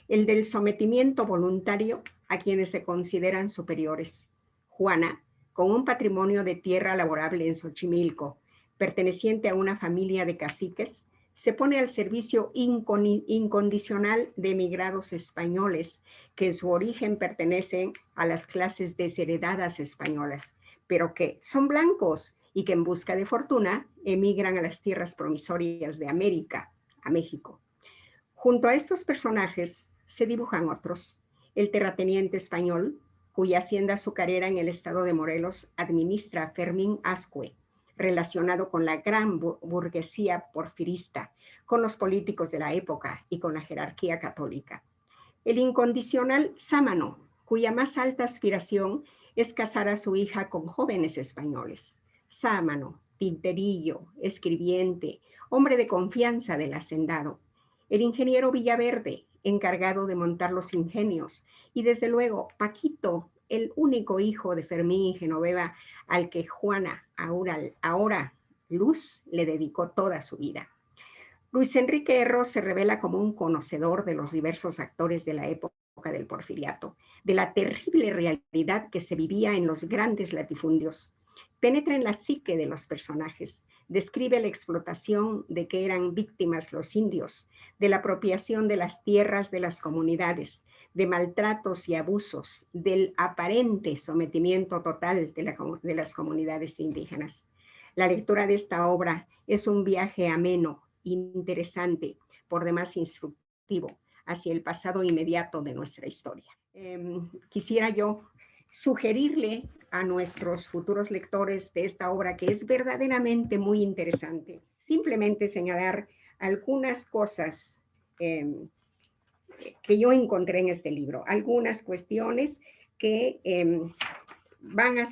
el del sometimiento voluntario a quienes se consideran superiores. Juana, con un patrimonio de tierra laborable en Xochimilco, perteneciente a una familia de caciques, se pone al servicio incondicional de emigrados españoles que en su origen pertenecen a las clases desheredadas españolas, pero que son blancos y que en busca de fortuna emigran a las tierras promisorias de América, a México. Junto a estos personajes se dibujan otros. El terrateniente español, cuya hacienda azucarera en el estado de Morelos administra Fermín Ascue, relacionado con la gran burguesía porfirista, con los políticos de la época y con la jerarquía católica. El incondicional Sámano, cuya más alta aspiración es casar a su hija con jóvenes españoles. Sámano, tinterillo, escribiente, hombre de confianza del hacendado. El ingeniero Villaverde, encargado de montar los ingenios, y desde luego Paquito, el único hijo de Fermín y Genoveva, al que Juana, ahora Luz, le dedicó toda su vida. Luis Enrique Erro se revela como un conocedor de los diversos actores de la época del porfiriato, de la terrible realidad que se vivía en los grandes latifundios. Penetra en la psique de los personajes, describe la explotación de que eran víctimas los indios, de la apropiación de las tierras de las comunidades, de maltratos y abusos, del aparente sometimiento total de las comunidades indígenas. La lectura de esta obra es un viaje ameno, interesante, por demás instructivo, hacia el pasado inmediato de nuestra historia. Quisiera yo sugerirle a nuestros futuros lectores de esta obra, que es verdaderamente muy interesante, simplemente señalar algunas cosas que yo encontré en este libro, algunas cuestiones que van a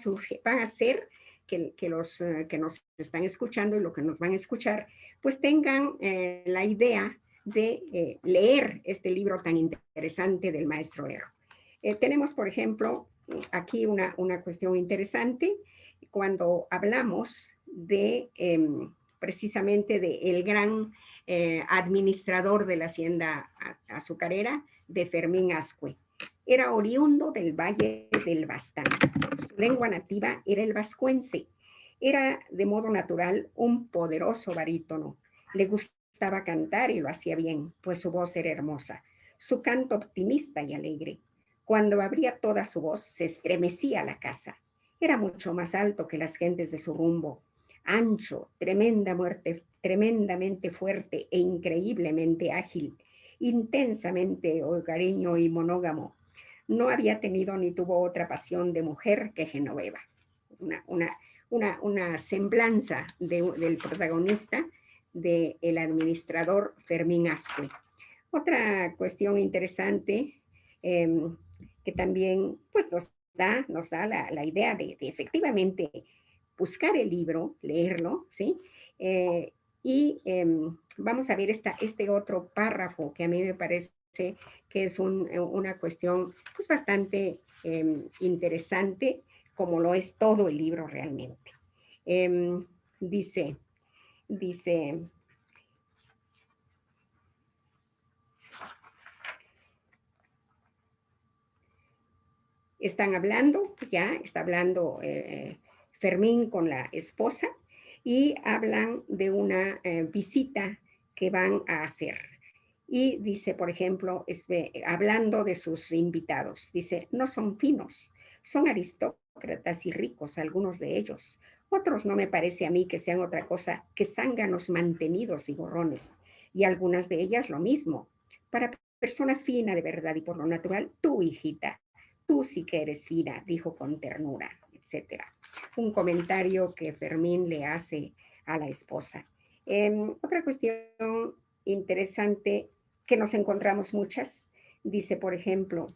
hacer que los que nos están escuchando y los que nos van a escuchar, pues tengan la idea de leer este libro tan interesante del maestro Erro. Tenemos, por ejemplo, aquí una cuestión interesante cuando hablamos de precisamente del gran administrador de la hacienda azucarera, de Fermín Ascue. Era oriundo del Valle del Bastán. Su lengua nativa era el vascuence. Era de modo natural un poderoso barítono. Le gustaba cantar y lo hacía bien, pues su voz era hermosa. Su canto optimista y alegre. Cuando abría toda su voz, se estremecía la casa. Era mucho más alto que las gentes de su rumbo. Ancho, tremendamente fuerte e increíblemente ágil. Intensamente hogareño y monógamo. No había tenido ni tuvo otra pasión de mujer que Genoveva. Una semblanza del protagonista del administrador Fermín Ascue. Otra cuestión interesante que también pues, nos da la idea de efectivamente buscar el libro, leerlo, ¿sí? Vamos a ver este otro párrafo que a mí me parece que es una cuestión pues, bastante interesante, como lo es todo el libro realmente. Dice, está hablando Fermín con la esposa y hablan de una visita que van a hacer. Y dice, por ejemplo, hablando de sus invitados, dice, no son finos, son aristócratas y ricos, algunos de ellos. Otros no me parece a mí que sean otra cosa que zánganos mantenidos y gorrones. Y algunas de ellas lo mismo. Para persona fina de verdad y por lo natural, tú, hijita, tú sí que eres fina, dijo con ternura, etcétera. Un comentario que Fermín le hace a la esposa. Otra cuestión interesante que nos encontramos muchas, dice, por ejemplo,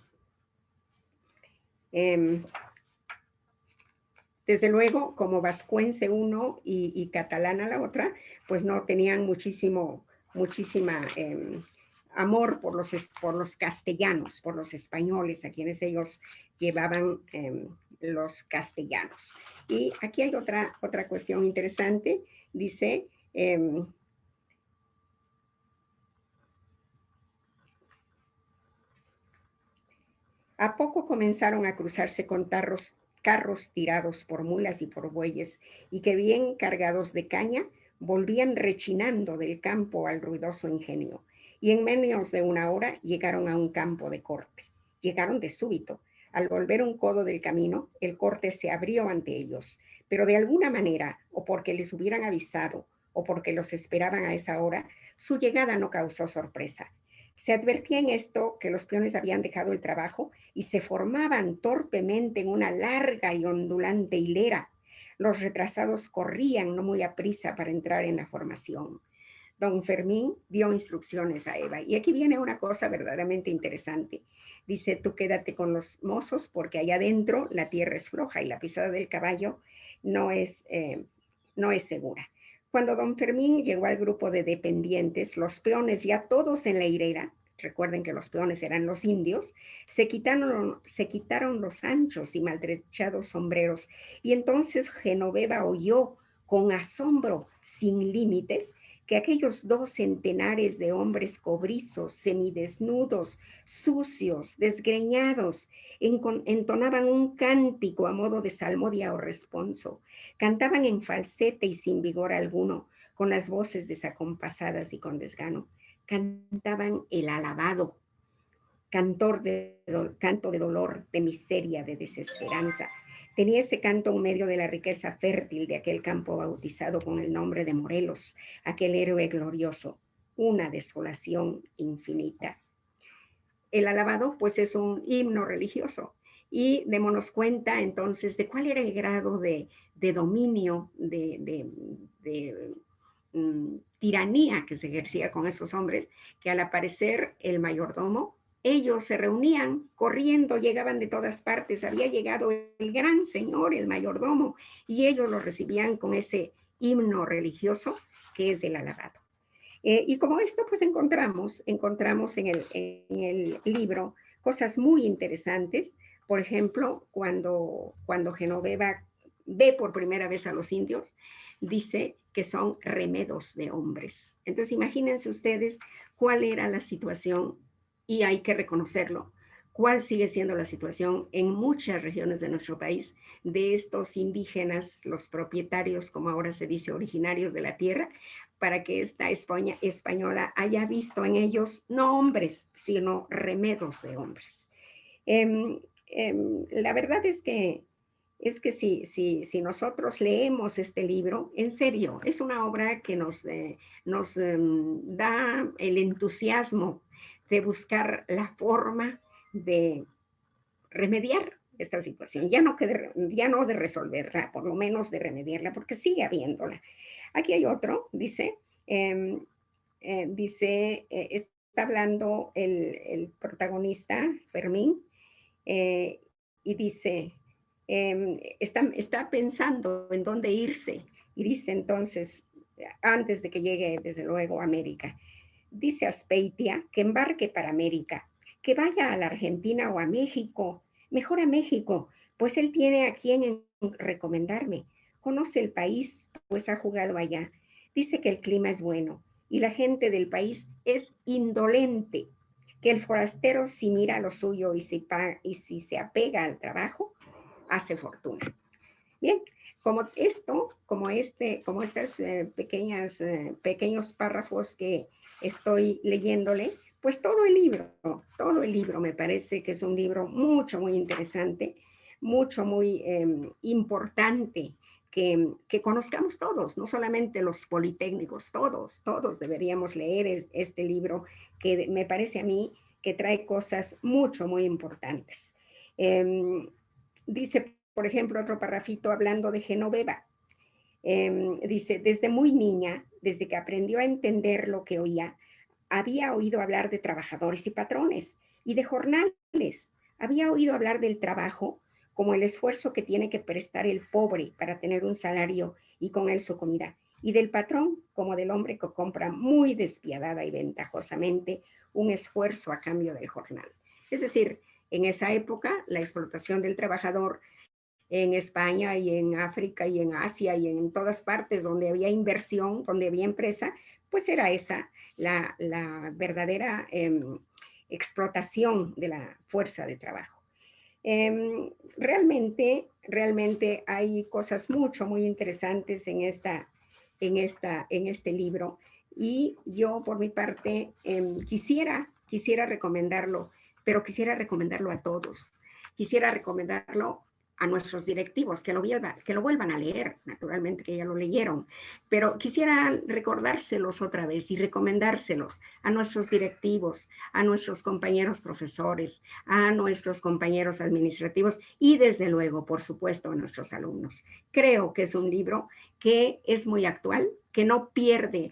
desde luego, como vascuense uno y catalana la otra, pues no tenían muchísima amor por los castellanos, por los españoles, a quienes ellos llevaban los castellanos. Y aquí hay otra cuestión interesante, dice, a poco comenzaron a cruzarse con carros tirados por mulas y por bueyes, y que bien cargados de caña, volvían rechinando del campo al ruidoso ingenio, y en menos de una hora llegaron a un campo de corte. Llegaron de súbito. Al volver un codo del camino, el corte se abrió ante ellos, pero de alguna manera, o porque les hubieran avisado, o porque los esperaban a esa hora, su llegada no causó sorpresa. Se advertía en esto que los peones habían dejado el trabajo y se formaban torpemente en una larga y ondulante hilera. Los retrasados corrían no muy aprisa para entrar en la formación. Don Fermín dio instrucciones a Eva. Y aquí viene una cosa verdaderamente interesante. Dice, tú quédate con los mozos porque allá adentro la tierra es floja y la pisada del caballo no es segura. Cuando don Fermín llegó al grupo de dependientes, los peones ya todos en la hilera, recuerden que los peones eran los indios, se quitaron los anchos y maltrechados sombreros. Y entonces Genoveva oyó con asombro sin límites que aquellos 2 centenares de hombres cobrizos, semidesnudos, sucios, desgreñados, entonaban un cántico a modo de salmodia o responso. Cantaban en falsete y sin vigor alguno, con las voces desacompasadas y con desgano. Cantaban el alabado, canto de dolor, de miseria, de desesperanza. Tenía ese canto en medio de la riqueza fértil de aquel campo bautizado con el nombre de Morelos, aquel héroe glorioso, una desolación infinita. El alabado, pues, es un himno religioso. Y démonos cuenta entonces de cuál era el grado de dominio, de tiranía que se ejercía con esos hombres, que al aparecer el mayordomo, ellos se reunían corriendo, llegaban de todas partes, había llegado el gran señor, el mayordomo, y ellos lo recibían con ese himno religioso que es el alabado. Y como esto, pues encontramos en el libro cosas muy interesantes. Por ejemplo, cuando Genoveva ve por primera vez a los indios, dice que son remedos de hombres. Entonces, imagínense ustedes cuál era la situación, y hay que reconocerlo, cuál sigue siendo la situación en muchas regiones de nuestro país de estos indígenas, los propietarios, como ahora se dice, originarios de la tierra, para que esta España española haya visto en ellos no hombres, sino remedos de hombres. La verdad es que si nosotros leemos este libro, en serio, es una obra que nos da el entusiasmo de buscar la forma de remediar esta situación, ya no de resolverla, por lo menos de remediarla, porque sigue habiéndola. Aquí hay otro, dice, está hablando el protagonista, Fermín, y dice, está pensando en dónde irse, y dice entonces, antes de que llegue, desde luego, a América. Dice Azpeitia que embarque para América, que vaya a la Argentina o a México, mejor a México, pues él tiene a quien recomendarme. Conoce el país, pues ha jugado allá. Dice que el clima es bueno y la gente del país es indolente, que el forastero si mira lo suyo y si se apega al trabajo, hace fortuna. Bien, como esto, como estas pequeños párrafos que estoy leyéndole, pues todo el libro me parece que es un libro muy interesante, muy importante, que conozcamos todos, no solamente los politécnicos, todos deberíamos leer este libro que me parece a mí que trae cosas muy importantes. Dice, por ejemplo, otro parrafito hablando de Genoveva. Dice, desde muy niña, desde que aprendió a entender lo que oía, había oído hablar de trabajadores y patrones y de jornales. Había oído hablar del trabajo como el esfuerzo que tiene que prestar el pobre para tener un salario y con él su comida, y del patrón como del hombre que compra muy despiadada y ventajosamente un esfuerzo a cambio del jornal. Es decir, en esa época, la explotación del trabajador en España y en África y en Asia y en todas partes donde había inversión, donde había empresa, pues era esa la verdadera explotación de la fuerza de trabajo. Realmente hay cosas muy interesantes en este libro, y yo por mi parte quisiera recomendarlo, pero quisiera recomendarlo a todos. Quisiera recomendarlo a nuestros directivos, que lo vuelvan a leer, naturalmente que ya lo leyeron, pero quisiera recordárselos otra vez y recomendárselos a nuestros directivos, a nuestros compañeros profesores, a nuestros compañeros administrativos y desde luego, por supuesto, a nuestros alumnos. Creo que es un libro que es muy actual, que no pierde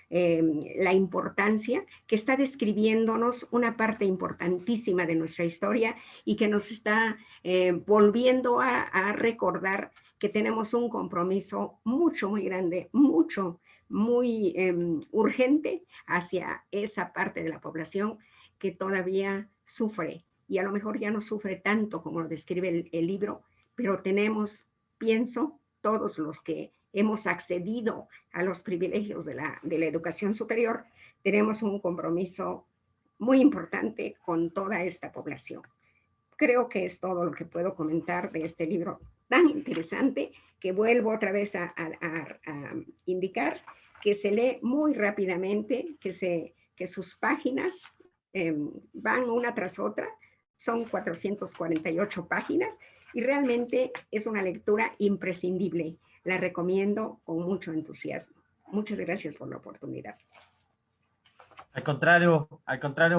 la importancia, que está describiéndonos una parte importantísima de nuestra historia y que nos está volviendo a recordar que tenemos un compromiso muy grande, muy urgente hacia esa parte de la población que todavía sufre, y a lo mejor ya no sufre tanto como lo describe el libro, pero tenemos, pienso, todos los que hemos accedido a los privilegios de la educación superior, tenemos un compromiso muy importante con toda esta población. Creo que es todo lo que puedo comentar de este libro tan interesante, que vuelvo otra vez a indicar que se lee muy rápidamente, que sus páginas van una tras otra, son 448 páginas, y realmente es una lectura imprescindible. La recomiendo con mucho entusiasmo. Muchas gracias por la oportunidad. Al contrario,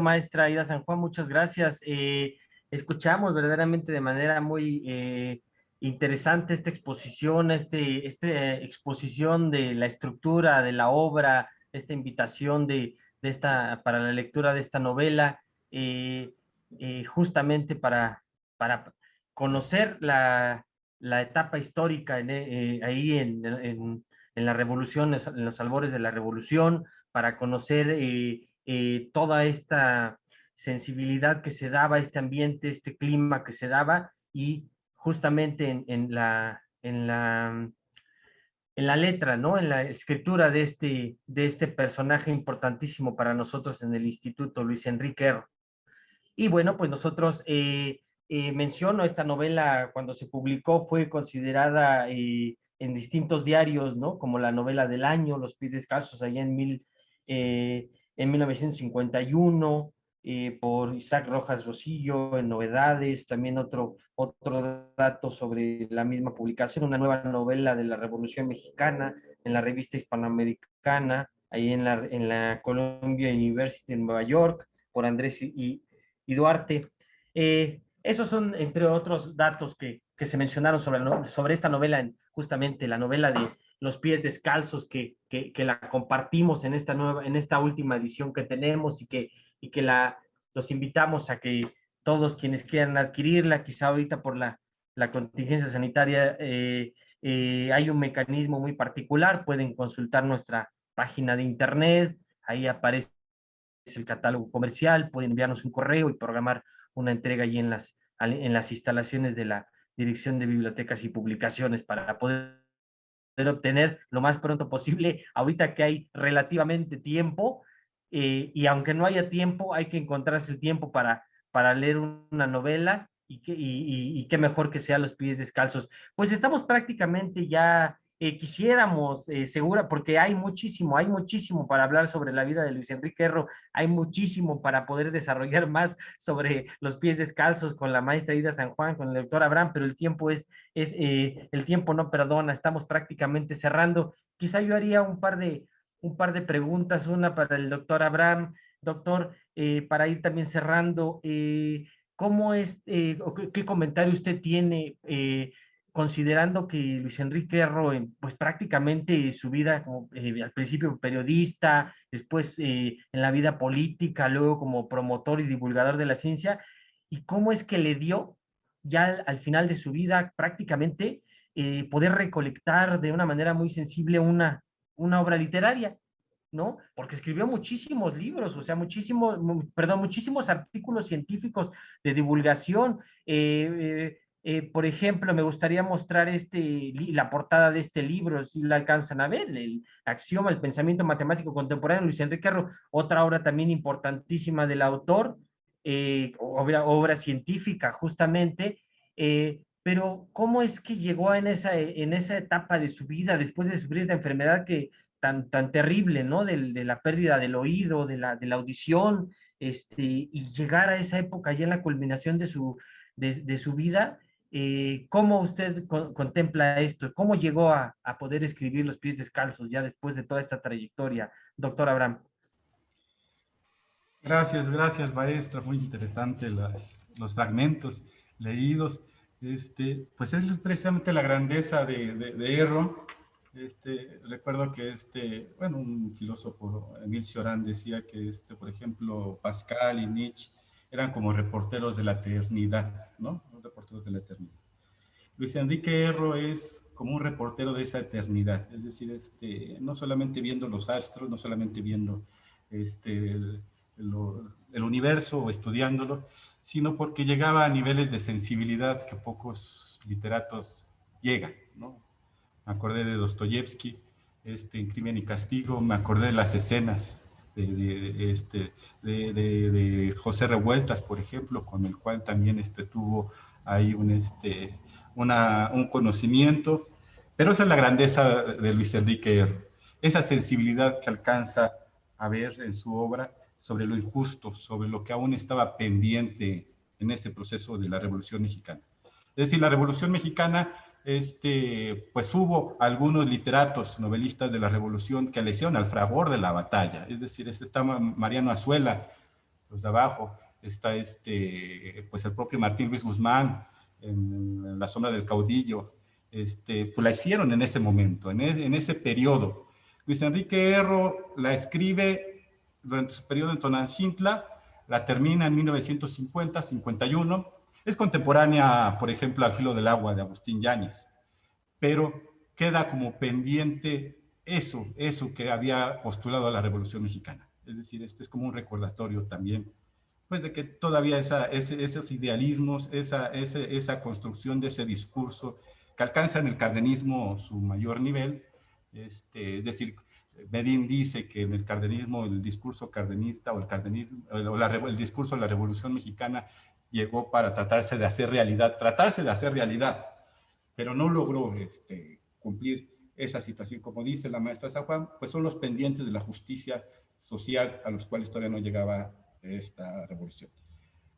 maestra Ida San Juan, muchas gracias. Escuchamos verdaderamente de manera muy interesante esta exposición, esta exposición de la estructura de la obra, esta invitación para la lectura de esta novela, justamente para conocer la etapa histórica ahí en la revolución, en los albores de la revolución, para conocer toda esta sensibilidad que se daba, este ambiente, este clima que se daba, y justamente en la letra, ¿no? En la escritura de este personaje importantísimo para nosotros en el Instituto, Luis Enrique Erro. Y bueno, pues nosotros, menciono esta novela, cuando se publicó fue considerada en distintos diarios, ¿no? Como la novela del año, Los pies descalzos, allá en 1951, por Isaac Rojas Rosillo, en Novedades. También otro dato sobre la misma publicación, una nueva novela de la Revolución Mexicana en la revista Hispanoamericana, ahí en la Columbia University en Nueva York, por Andrés y Duarte. Esos son, entre otros datos que se mencionaron sobre esta novela, justamente la novela de Los pies descalzos, que la compartimos en esta última edición que tenemos, y que los invitamos a que todos quienes quieran adquirirla, quizá ahorita por la contingencia sanitaria, Hay un mecanismo muy particular, pueden consultar nuestra página de internet, ahí aparece el catálogo comercial, pueden enviarnos un correo y programar una entrega allí en las instalaciones de la Dirección de Bibliotecas y Publicaciones para poder obtener lo más pronto posible, ahorita que hay relativamente tiempo, y aunque no haya tiempo, hay que encontrarse el tiempo para leer una novela, y qué mejor que sea Los pies descalzos. Pues estamos prácticamente ya, quisiéramos, segura, porque hay muchísimo para hablar sobre la vida de Luis Enrique Erro, hay muchísimo para poder desarrollar más sobre Los pies descalzos con la maestra Ida San Juan, con el doctor Abraham, pero el tiempo el tiempo no perdona, estamos prácticamente cerrando. Quizá yo haría un par de preguntas, una para el doctor Abraham. Doctor, para ir también cerrando, ¿cómo es, o qué comentario usted tiene, considerando que Luis Enrique Erro, pues prácticamente su vida como al principio periodista, después en la vida política, luego como promotor y divulgador de la ciencia, y cómo es que le dio ya al final de su vida prácticamente poder recolectar de una manera muy sensible una obra literaria, ¿no? Porque escribió muchísimos libros, o sea, muchísimos artículos científicos de divulgación. Por ejemplo, me gustaría mostrar la portada de este libro, si la alcanzan a ver, el Axioma, el pensamiento matemático contemporáneo, Luis Enrique Erro, otra obra también importantísima del autor, obra científica justamente, pero ¿cómo es que llegó en esa etapa de su vida, después de sufrir esta enfermedad tan terrible, ¿no? De la pérdida del oído, de la audición, y llegar a esa época ya en la culminación de su vida? ¿Cómo usted contempla esto? ¿Cómo llegó a poder escribir Los pies descalzos ya después de toda esta trayectoria, doctor Abraham? Gracias, gracias, maestra. Muy interesante los fragmentos leídos. Pues es precisamente la grandeza de Erro. Recuerdo que bueno, un filósofo, Emile Cioran, decía que, por ejemplo, Pascal y Nietzsche eran como reporteros de la eternidad, ¿no? Los reporteros de la eternidad. Luis Enrique Erro es como un reportero de esa eternidad, es decir, no solamente viendo los astros, no solamente viendo el, el universo o estudiándolo, sino porque llegaba a niveles de sensibilidad que pocos literatos llegan, ¿no? Me acordé de Dostoyevsky, en Crimen y Castigo, me acordé de las escenas de José Revueltas, por ejemplo, con el cual también tuvo ahí un conocimiento, pero esa es la grandeza de Luis Enrique Erro, esa sensibilidad que alcanza a ver en su obra sobre lo injusto, sobre lo que aún estaba pendiente en este proceso de la Revolución Mexicana. Es decir, la Revolución Mexicana, pues hubo algunos literatos, novelistas de la Revolución que le hicieron al fragor de la batalla. Es decir, está Mariano Azuela, los de abajo, está pues el propio Martín Luis Guzmán, en La sombra del caudillo, pues la hicieron en ese momento, en ese periodo. Luis Enrique Erro la escribe durante su periodo en Tonantzintla, la termina en 1950-51, es contemporánea, por ejemplo, al filo del agua de Agustín Yáñez, pero queda como pendiente eso que había postulado a la Revolución Mexicana. Es decir, este es como un recordatorio también, pues de que todavía esos idealismos, esa construcción de ese discurso que alcanza en el cardenismo su mayor nivel, es decir, Bedín dice que en el cardenismo, el discurso cardenista o el discurso de la Revolución Mexicana llegó para tratarse de hacer realidad, pero no logró cumplir esa situación. Como dice la maestra San Juan, pues son los pendientes de la justicia social a los cuales todavía no llegaba esta revolución.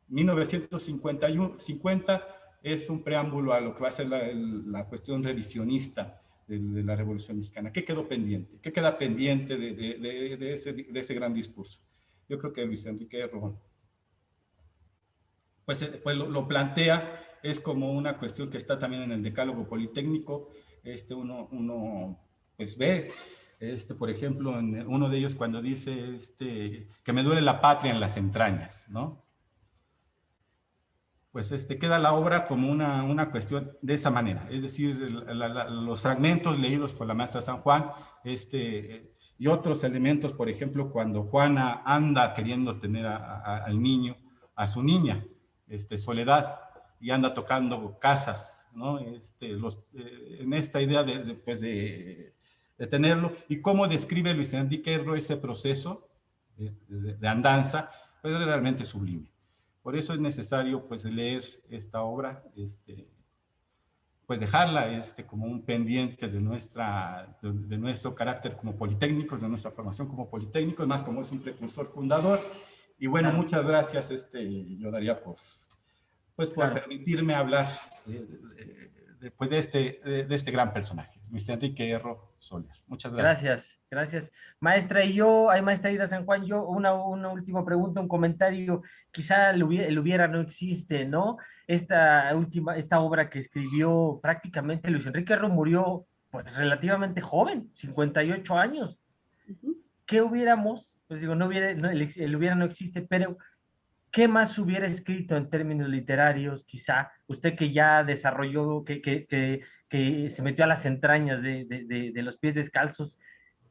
1950 es un preámbulo a lo que va a ser la cuestión revisionista de la Revolución Mexicana. ¿Qué quedó pendiente? ¿Qué queda pendiente de ese gran discurso? Yo creo que Luis Enrique Erro pues lo plantea, es como una cuestión que está también en el decálogo politécnico. Uno pues ve, por ejemplo, en uno de ellos cuando dice que me duele la patria en las entrañas, ¿no? pues queda la obra como una cuestión de esa manera, es decir, los fragmentos leídos por la maestra San Juan, y otros elementos, por ejemplo, cuando Juana anda queriendo tener al niño, a su niña, Soledad, y anda tocando casas, ¿no? En esta idea pues de tenerlo, y cómo describe Luis Enrique Erro ese proceso de andanza, pues es realmente sublime. Por eso es necesario pues leer esta obra, pues dejarla como un pendiente de nuestro carácter como politécnicos, de nuestra formación como politécnicos, más como es un precursor fundador. Y bueno, Claro, muchas gracias, yo daría por claro. permitirme hablar pues de este gran personaje, Luis Enrique Erro Soler. Muchas gracias. Gracias, gracias. Maestra, y yo, hay maestra Ida San Juan, yo una última pregunta, un comentario, quizá el hubiera no existe, ¿no? Esta obra que escribió prácticamente Luis Enrique Erro murió pues relativamente joven, 58 años. Ujú. ¿Qué hubiéramos? Pues digo, no hubiera, no, el hubiera no existe, pero ¿qué más hubiera escrito en términos literarios? Quizá usted que ya desarrolló, que se metió a las entrañas de los pies descalzos,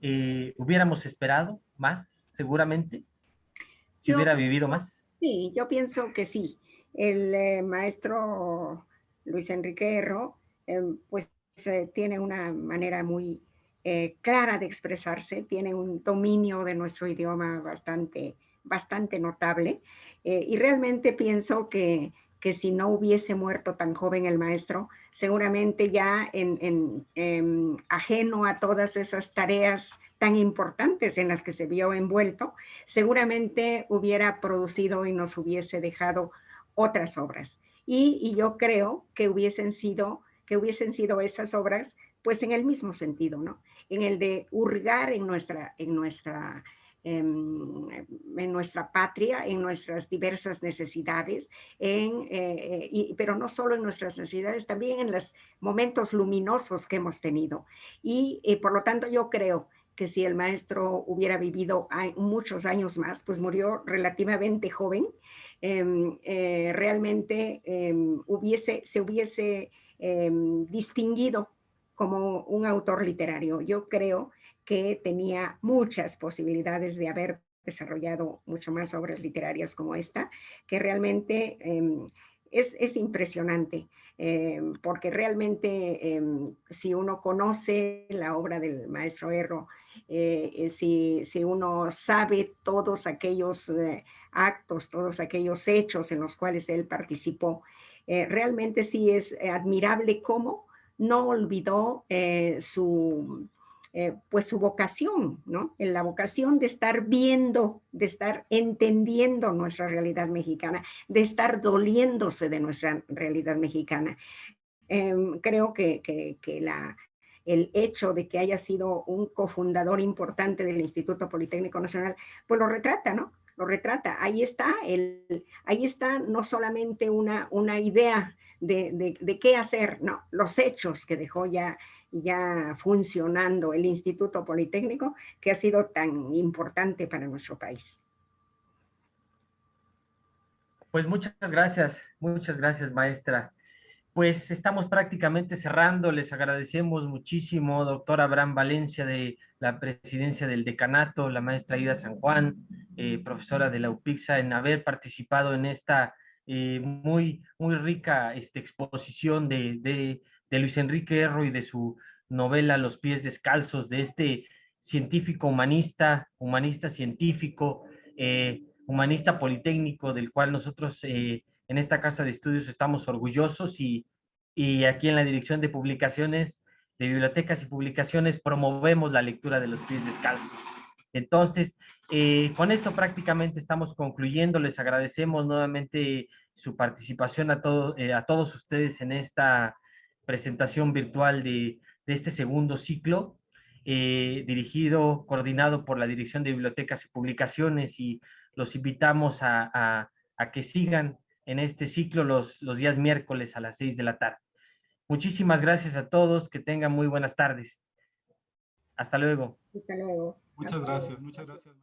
hubiéramos esperado más, seguramente, si Yo hubiera vivido pienso, más. sí, yo pienso que sí. El maestro Luis Enrique Erro, pues tiene una manera muy clara de expresarse, tiene un dominio de nuestro idioma bastante notable, y realmente pienso que si no hubiese muerto tan joven el maestro, seguramente ya ajeno a todas esas tareas tan importantes en las que se vio envuelto, seguramente hubiera producido y nos hubiese dejado otras obras. Y yo creo que hubiesen sido esas obras, pues en el mismo sentido, ¿no? En el de hurgar en nuestra patria, en nuestras diversas necesidades, pero no solo en nuestras necesidades, también en los momentos luminosos que hemos tenido. Y por lo tanto yo creo que si el maestro hubiera vivido muchos años más, pues murió relativamente joven, realmente se hubiese distinguido como un autor literario. Yo creo que tenía muchas posibilidades de haber desarrollado mucho más obras literarias como esta, que realmente es impresionante, porque realmente si uno conoce la obra del maestro Erro, si uno sabe todos aquellos actos, todos aquellos hechos en los cuales él participó, realmente sí es admirable cómo no olvidó pues su vocación, ¿no? En la vocación de estar viendo, de estar entendiendo nuestra realidad mexicana, de estar doliéndose de nuestra realidad mexicana. Creo que el hecho de que haya sido un cofundador importante del Instituto Politécnico Nacional, pues lo retrata, ¿no? Lo retrata. Ahí está no solamente una idea de qué hacer, no, los hechos que dejó ya funcionando el Instituto Politécnico, que ha sido tan importante para nuestro país. Pues muchas gracias, maestra. Pues estamos prácticamente cerrando. Les agradecemos muchísimo, doctor Abraham Valencia, de la presidencia del decanato, la maestra Ida San Juan, profesora de la UPIXA, en haber participado en esta muy rica exposición de Luis Enrique Erro y de su novela Los pies descalzos, de este científico humanista científico, humanista politécnico, del cual nosotros en esta casa de estudios estamos orgullosos y aquí en la Dirección de Publicaciones, de Bibliotecas y Publicaciones, promovemos la lectura de Los pies descalzos. Entonces, con esto prácticamente estamos concluyendo. Les agradecemos nuevamente su participación a todos ustedes en esta presentación virtual de este segundo ciclo, coordinado por la Dirección de Bibliotecas y Publicaciones, y los invitamos a que sigan en este ciclo los días miércoles a las 6 de la tarde. Muchísimas gracias a todos, que tengan muy buenas tardes. Hasta luego. Hasta luego. Muchas gracias, muchas gracias.